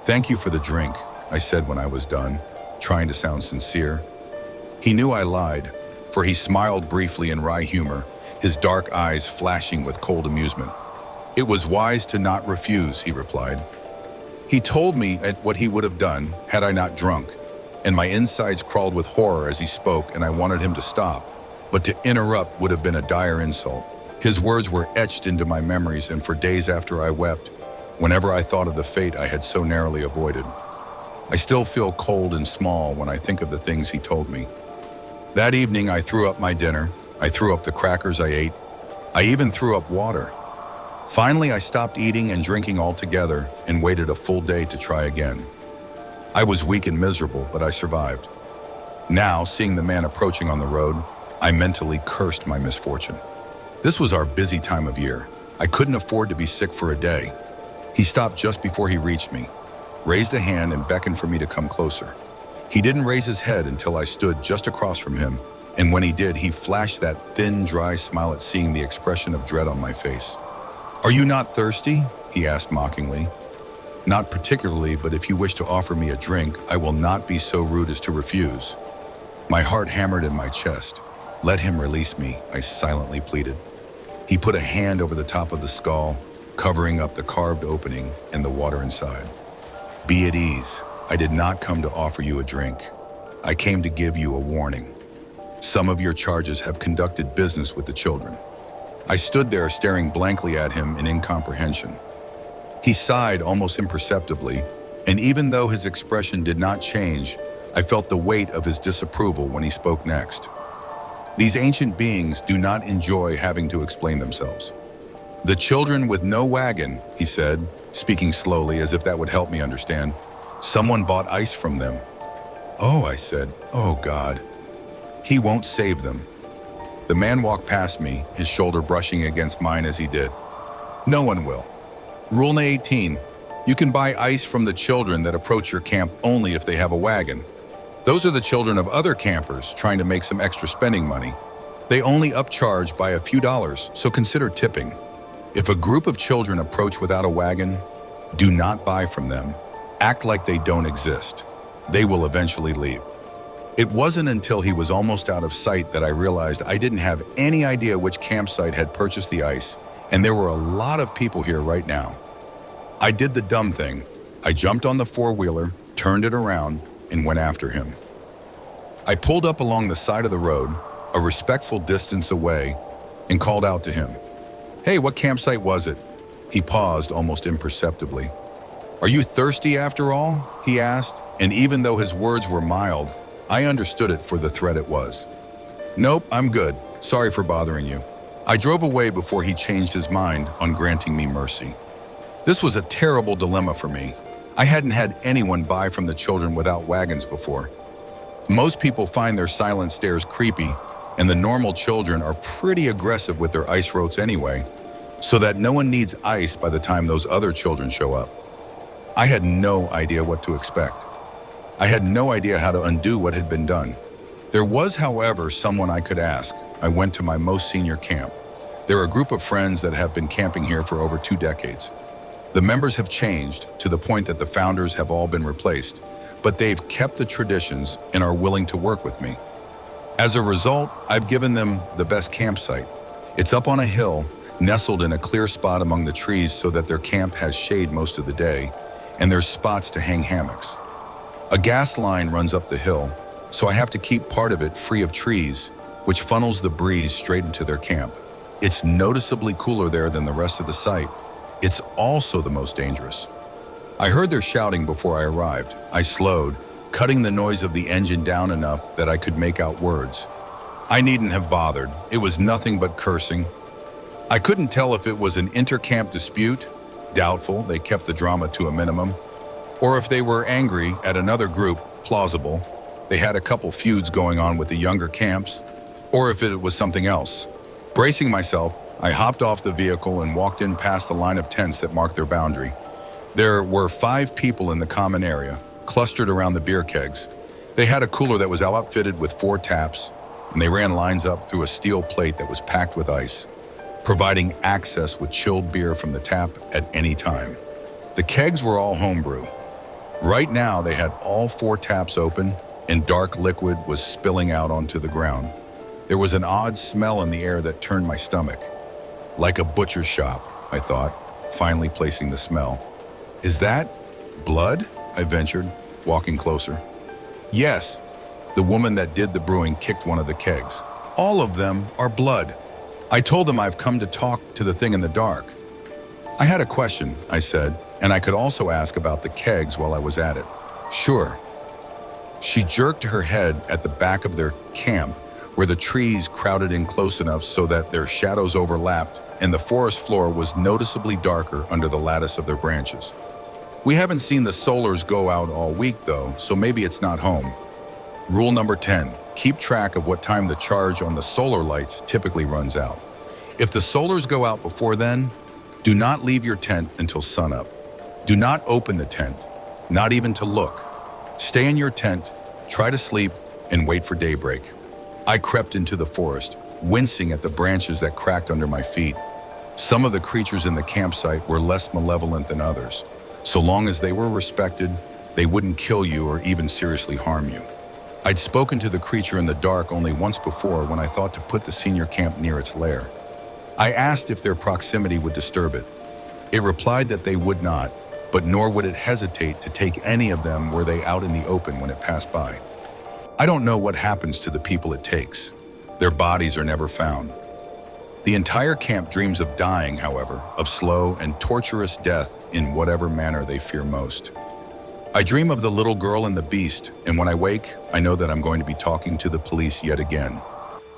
"Thank you for the drink," I said when I was done, trying to sound sincere. He knew I lied, for he smiled briefly in wry humor, his dark eyes flashing with cold amusement. "It was wise to not refuse," he replied. He told me what he would have done had I not drunk, and my insides crawled with horror as he spoke, and I wanted him to stop, but to interrupt would have been a dire insult. His words were etched into my memories, and for days after I wept, whenever I thought of the fate I had so narrowly avoided. I still feel cold and small when I think of the things he told me. That evening, I threw up my dinner. I threw up the crackers I ate. I even threw up water. Finally, I stopped eating and drinking altogether and waited a full day to try again. I was weak and miserable, but I survived. Now, seeing the man approaching on the road, I mentally cursed my misfortune. This was our busy time of year. I couldn't afford to be sick for a day. He stopped just before he reached me, raised a hand and beckoned for me to come closer. He didn't raise his head until I stood just across from him, and when he did, he flashed that thin, dry smile at seeing the expression of dread on my face. "Are you not thirsty?" he asked mockingly. "Not particularly, but if you wish to offer me a drink, I will not be so rude as to refuse." My heart hammered in my chest. "Let him release me," I silently pleaded. He put a hand over the top of the skull, covering up the carved opening and the water inside. "Be at ease. I did not come to offer you a drink. I came to give you a warning. Some of your charges have conducted business with the children." I stood there staring blankly at him in incomprehension. He sighed almost imperceptibly, and even though his expression did not change, I felt the weight of his disapproval when he spoke next. "These ancient beings do not enjoy having to explain themselves. The children with no wagon," he said, speaking slowly as if that would help me understand. "Someone bought ice from them." "Oh," I said, "oh God." "He won't save them." The man walked past me, his shoulder brushing against mine as he did. "No one will. Rule 18, you can buy ice from the children that approach your camp only if they have a wagon. Those are the children of other campers trying to make some extra spending money. They only upcharge by a few dollars, so consider tipping. If a group of children approach without a wagon, do not buy from them. Act like they don't exist. They will eventually leave." It wasn't until he was almost out of sight that I realized I didn't have any idea which campsite had purchased the ice, and there were a lot of people here right now. I did the dumb thing. I jumped on the four-wheeler, turned it around, and went after him. I pulled up along the side of the road, a respectful distance away, and called out to him. "Hey, what campsite was it?" He paused almost imperceptibly. "Are you thirsty after all?" he asked, and even though his words were mild, I understood it for the threat it was. "Nope, I'm good. Sorry for bothering you." I drove away before he changed his mind on granting me mercy. This was a terrible dilemma for me. I hadn't had anyone buy from the children without wagons before. Most people find their silent stares creepy, and the normal children are pretty aggressive with their ice rotes anyway, so that no one needs ice by the time those other children show up. I had no idea what to expect. I had no idea how to undo what had been done. There was, however, someone I could ask. I went to my most senior camp. They're a group of friends that have been camping here for over 2 decades. The members have changed to the point that the founders have all been replaced, but they've kept the traditions and are willing to work with me. As a result, I've given them the best campsite. It's up on a hill, nestled in a clear spot among the trees so that their camp has shade most of the day, and there's spots to hang hammocks. A gas line runs up the hill, so I have to keep part of it free of trees, which funnels the breeze straight into their camp. It's noticeably cooler there than the rest of the site. It's also the most dangerous. I heard their shouting before I arrived. I slowed, cutting the noise of the engine down enough that I could make out words. I needn't have bothered. It was nothing but cursing. I couldn't tell if it was an inter-camp dispute, doubtful, they kept the drama to a minimum, or if they were angry at another group, plausible, they had a couple feuds going on with the younger camps, or if it was something else. Bracing myself, I hopped off the vehicle and walked in past the line of tents that marked their boundary. There were 5 people in the common area, clustered around the beer kegs. They had a cooler that was outfitted with 4 taps, and they ran lines up through a steel plate that was packed with ice, providing access with chilled beer from the tap at any time. The kegs were all homebrew. Right now, they had all 4 taps open, and dark liquid was spilling out onto the ground. There was an odd smell in the air that turned my stomach. Like a butcher's shop, I thought, finally placing the smell. "Is that blood?" I ventured, walking closer. "Yes." The woman that did the brewing kicked one of the kegs. "All of them are blood." I told them I've come to talk to the thing in the dark. "I had a question," I said, "and I could also ask about the kegs while I was at it." "Sure." She jerked her head at the back of their camp, where the trees crowded in close enough so that their shadows overlapped, and the forest floor was noticeably darker under the lattice of their branches. "We haven't seen the solars go out all week, though, so maybe it's not home." Rule number 10, keep track of what time the charge on the solar lights typically runs out. If the solars go out before then, do not leave your tent until sunup. Do not open the tent, not even to look. Stay in your tent, try to sleep, and wait for daybreak. I crept into the forest, wincing at the branches that cracked under my feet. Some of the creatures in the campsite were less malevolent than others. So long as they were respected, they wouldn't kill you or even seriously harm you. I'd spoken to the creature in the dark only once before when I thought to put the senior camp near its lair. I asked if their proximity would disturb it. It replied that they would not, but nor would it hesitate to take any of them were they out in the open when it passed by. I don't know what happens to the people it takes. Their bodies are never found. The entire camp dreams of dying, however, of slow and torturous death in whatever manner they fear most. I dream of the little girl and the beast, and when I wake, I know that I'm going to be talking to the police yet again.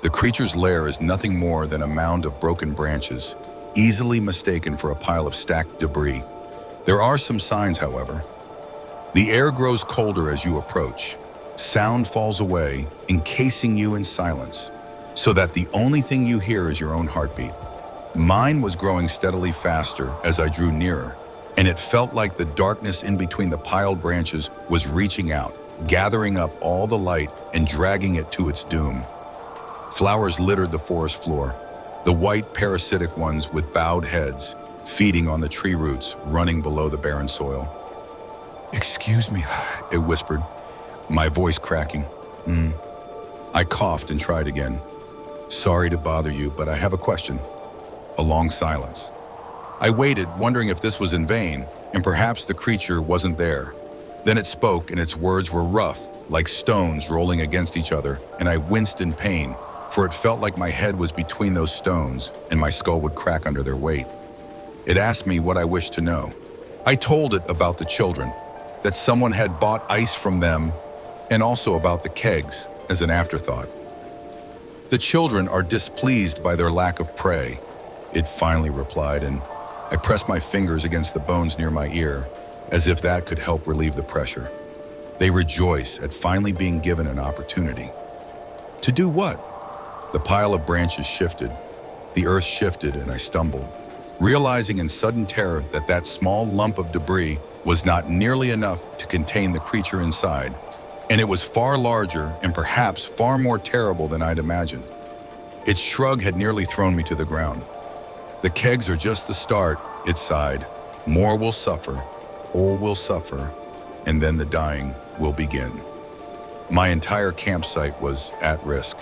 The creature's lair is nothing more than a mound of broken branches, easily mistaken for a pile of stacked debris. There are some signs, however. The air grows colder as you approach. Sound falls away, encasing you in silence, so that the only thing you hear is your own heartbeat. Mine was growing steadily faster as I drew nearer, and it felt like the darkness in between the piled branches was reaching out, gathering up all the light and dragging it to its doom. Flowers littered the forest floor, the white parasitic ones with bowed heads, feeding on the tree roots running below the barren soil. "Excuse me," it whispered, my voice cracking. I coughed and tried again. "Sorry to bother you, but I have a question." A long silence. I waited, wondering if this was in vain, and perhaps the creature wasn't there. Then it spoke, and its words were rough, like stones rolling against each other, and I winced in pain, for it felt like my head was between those stones, and my skull would crack under their weight. It asked me what I wished to know. I told it about the children, that someone had bought ice from them, and also about the kegs, as an afterthought. "The children are displeased by their lack of prey," it finally replied, and I pressed my fingers against the bones near my ear, as if that could help relieve the pressure. They rejoice at finally being given an opportunity. To do what? The pile of branches shifted. The earth shifted, and I stumbled, realizing in sudden terror that that small lump of debris was not nearly enough to contain the creature inside, and it was far larger and perhaps far more terrible than I'd imagined. Its shrug had nearly thrown me to the ground. "The kegs are just the start," it sighed. "More will suffer, all will suffer, and then the dying will begin." My entire campsite was at risk.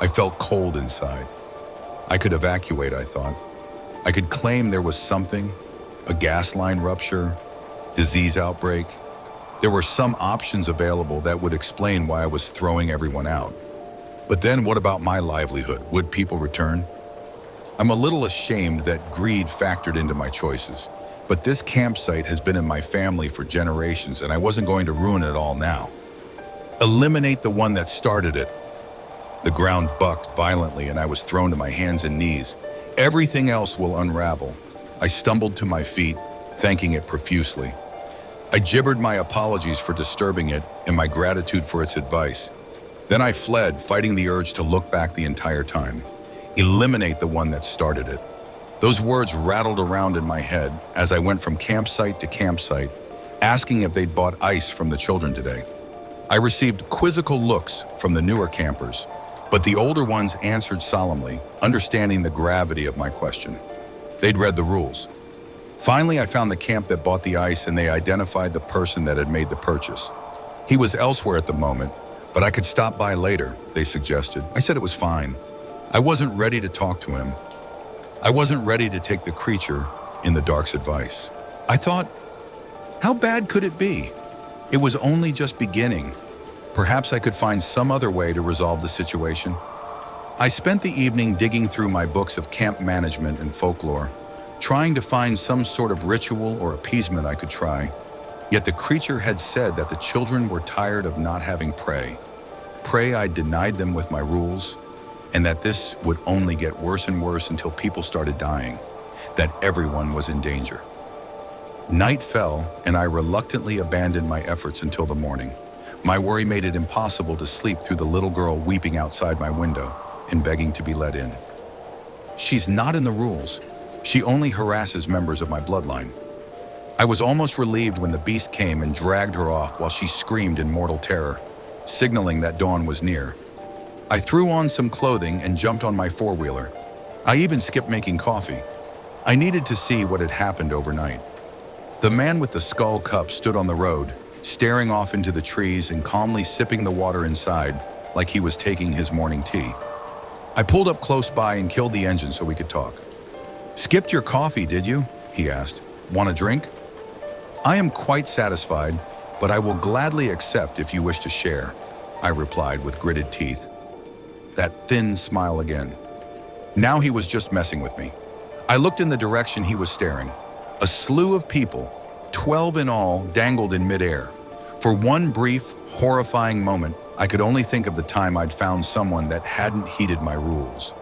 I felt cold inside. I could evacuate, I thought. I could claim there was something, a gas line rupture, disease outbreak. There were some options available that would explain why I was throwing everyone out. But then what about my livelihood? Would people return? I'm a little ashamed that greed factored into my choices, but this campsite has been in my family for generations, and I wasn't going to ruin it all now. Eliminate the one that started it. The ground bucked violently, and I was thrown to my hands and knees. Everything else will unravel. I stumbled to my feet, thanking it profusely. I gibbered my apologies for disturbing it and my gratitude for its advice. Then I fled, fighting the urge to look back the entire time. Eliminate the one that started it. Those words rattled around in my head as I went from campsite to campsite, asking if they'd bought ice from the children today. I received quizzical looks from the newer campers, but the older ones answered solemnly, understanding the gravity of my question. They'd read the rules. Finally, I found the camp that bought the ice, and they identified the person that had made the purchase. He was elsewhere at the moment, but I could stop by later, they suggested. I said it was fine. I wasn't ready to talk to him. I wasn't ready to take the creature in the dark's advice. I thought, how bad could it be? It was only just beginning. Perhaps I could find some other way to resolve the situation. I spent the evening digging through my books of camp management and folklore, trying to find some sort of ritual or appeasement I could try. Yet the creature had said that the children were tired of not having prey. Prey I denied them with my rules, and that this would only get worse and worse until people started dying, that everyone was in danger. Night fell, and I reluctantly abandoned my efforts until the morning. My worry made it impossible to sleep through the little girl weeping outside my window and begging to be let in. She's not in the rules. She only harasses members of my bloodline. I was almost relieved when the beast came and dragged her off while she screamed in mortal terror, signaling that dawn was near. I threw on some clothing and jumped on my four-wheeler. I even skipped making coffee. I needed to see what had happened overnight. The man with the skull cup stood on the road, staring off into the trees and calmly sipping the water inside like he was taking his morning tea. I pulled up close by and killed the engine so we could talk. "Skipped your coffee, did you?" he asked. "Want a drink?" "I am quite satisfied, but I will gladly accept if you wish to share." I replied with gritted teeth. That thin smile again. Now he was just messing with me. I looked in the direction he was staring. A slew of people, 12 in all, dangled in midair. For one brief, horrifying moment, I could only think of the time I'd found someone that hadn't heeded my rules.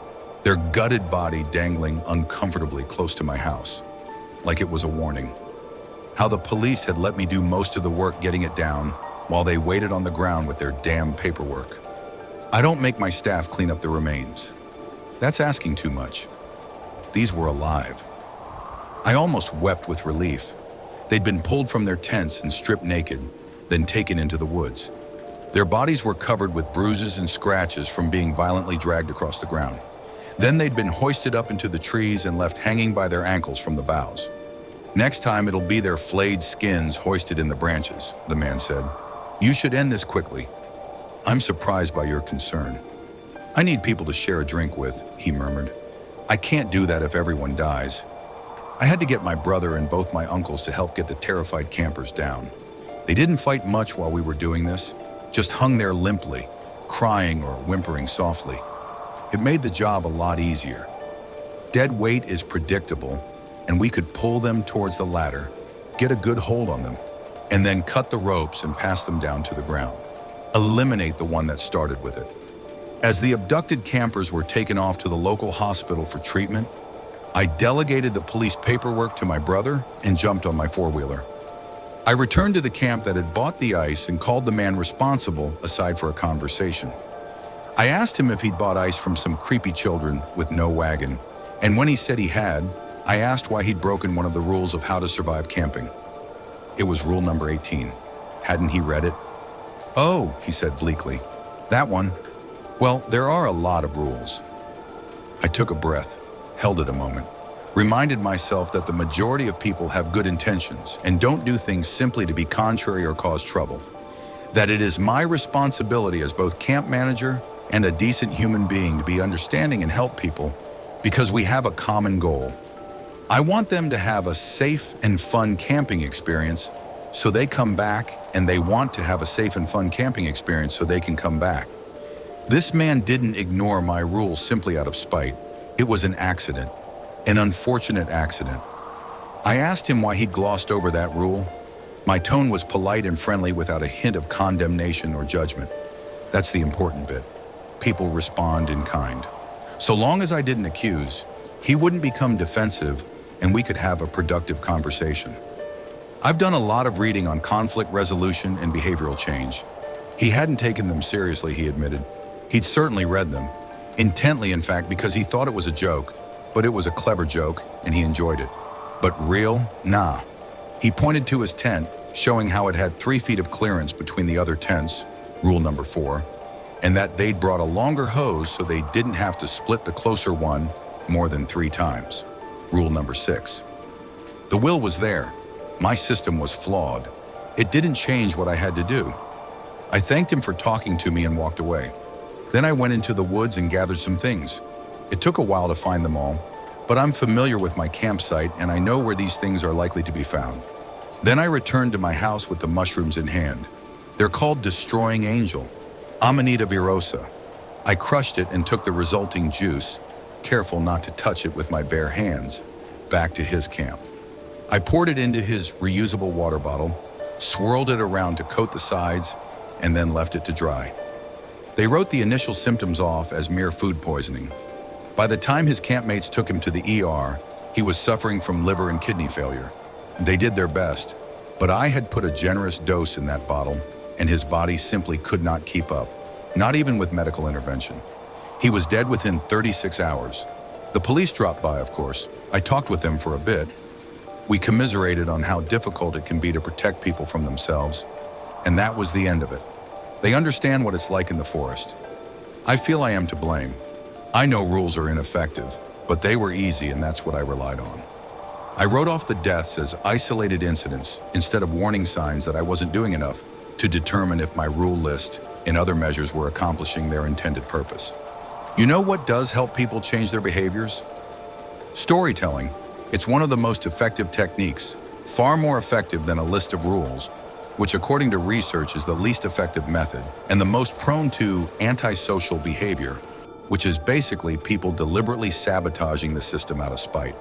Their gutted body dangling uncomfortably close to my house, like it was a warning. How the police had let me do most of the work getting it down while they waited on the ground with their damn paperwork. I don't make my staff clean up the remains. That's asking too much. These were alive. I almost wept with relief. They'd been pulled from their tents and stripped naked, then taken into the woods. Their bodies were covered with bruises and scratches from being violently dragged across the ground. Then they'd been hoisted up into the trees and left hanging by their ankles from the boughs. Next time it'll be their flayed skins hoisted in the branches, the man said. You should end this quickly. I'm surprised by your concern. I need people to share a drink with, he murmured. I can't do that if everyone dies. I had to get my brother and both my uncles to help get the terrified campers down. They didn't fight much while we were doing this, just hung there limply, crying or whimpering softly. It made the job a lot easier. Dead weight is predictable, and we could pull them towards the ladder, get a good hold on them, and then cut the ropes and pass them down to the ground. Eliminate the one that started with it. As the abducted campers were taken off to the local hospital for treatment, I delegated the police paperwork to my brother and jumped on my four-wheeler. I returned to the camp that had bought the ice and called the man responsible aside for a conversation. I asked him if he'd bought ice from some creepy children with no wagon, and when he said he had, I asked why he'd broken one of the rules of how to survive camping. It was rule number 18. Hadn't he read it? Oh, he said bleakly. That one. Well, there are a lot of rules. I took a breath, held it a moment, reminded myself that the majority of people have good intentions and don't do things simply to be contrary or cause trouble. That it is my responsibility as both camp manager and a decent human being to be understanding and help people because we have a common goal. I want them to have a safe and fun camping experience so they come back, and they want to have a safe and fun camping experience so they can come back. This man didn't ignore my rules simply out of spite. It was an accident, an unfortunate accident. I asked him why he'd glossed over that rule. My tone was polite and friendly without a hint of condemnation or judgment. That's the important bit. People respond in kind. So long as I didn't accuse, he wouldn't become defensive and we could have a productive conversation. I've done a lot of reading on conflict resolution and behavioral change. He hadn't taken them seriously, he admitted. He'd certainly read them, intently in fact, because he thought it was a joke, but it was a clever joke and he enjoyed it. But real? Nah. He pointed to his tent, showing how it had 3 feet of clearance between the other tents, rule number 4, and that they'd brought a longer hose so they didn't have to split the closer one more than 3 times, rule number 6. The will was there. My system was flawed. It didn't change what I had to do. I thanked him for talking to me and walked away. Then I went into the woods and gathered some things. It took a while to find them all, but I'm familiar with my campsite and I know where these things are likely to be found. Then I returned to my house with the mushrooms in hand. They're called Destroying Angel, Amanita virosa. I crushed it and took the resulting juice, careful not to touch it with my bare hands, back to his camp. I poured it into his reusable water bottle, swirled it around to coat the sides, and then left it to dry. They wrote the initial symptoms off as mere food poisoning. By the time his campmates took him to the ER, he was suffering from liver and kidney failure. They did their best, but I had put a generous dose in that bottle, and his body simply could not keep up, not even with medical intervention. He was dead within 36 hours. The police dropped by, of course. I talked with them for a bit. We commiserated on how difficult it can be to protect people from themselves, and that was the end of it. They understand what it's like in the forest. I feel I am to blame. I know rules are ineffective, but they were easy and that's what I relied on. I wrote off the deaths as isolated incidents instead of warning signs that I wasn't doing enough to determine if my rule list and other measures were accomplishing their intended purpose. You know what does help people change their behaviors? Storytelling. It's one of the most effective techniques, far more effective than a list of rules. which according to research is the least effective method and the most prone to antisocial behavior, which is basically people deliberately sabotaging the system out of spite.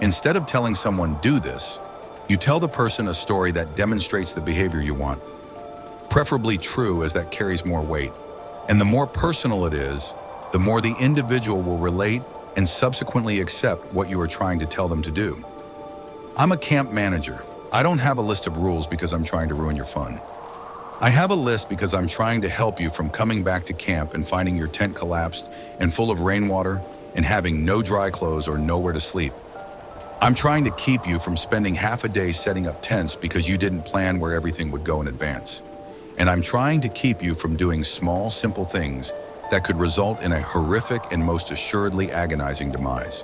Instead of telling someone do this, you tell the person a story that demonstrates the behavior you want, preferably true as that carries more weight. And the more personal it is, the more the individual will relate and subsequently accept what you are trying to tell them to do. I'm a camp manager. I don't have a list of rules because I'm trying to ruin your fun. I have a list because I'm trying to help you from coming back to camp and finding your tent collapsed and full of rainwater and having no dry clothes or nowhere to sleep. I'm trying to keep you from spending half a day setting up tents because you didn't plan where everything would go in advance. And I'm trying to keep you from doing small, simple things that could result in a horrific and most assuredly agonizing demise.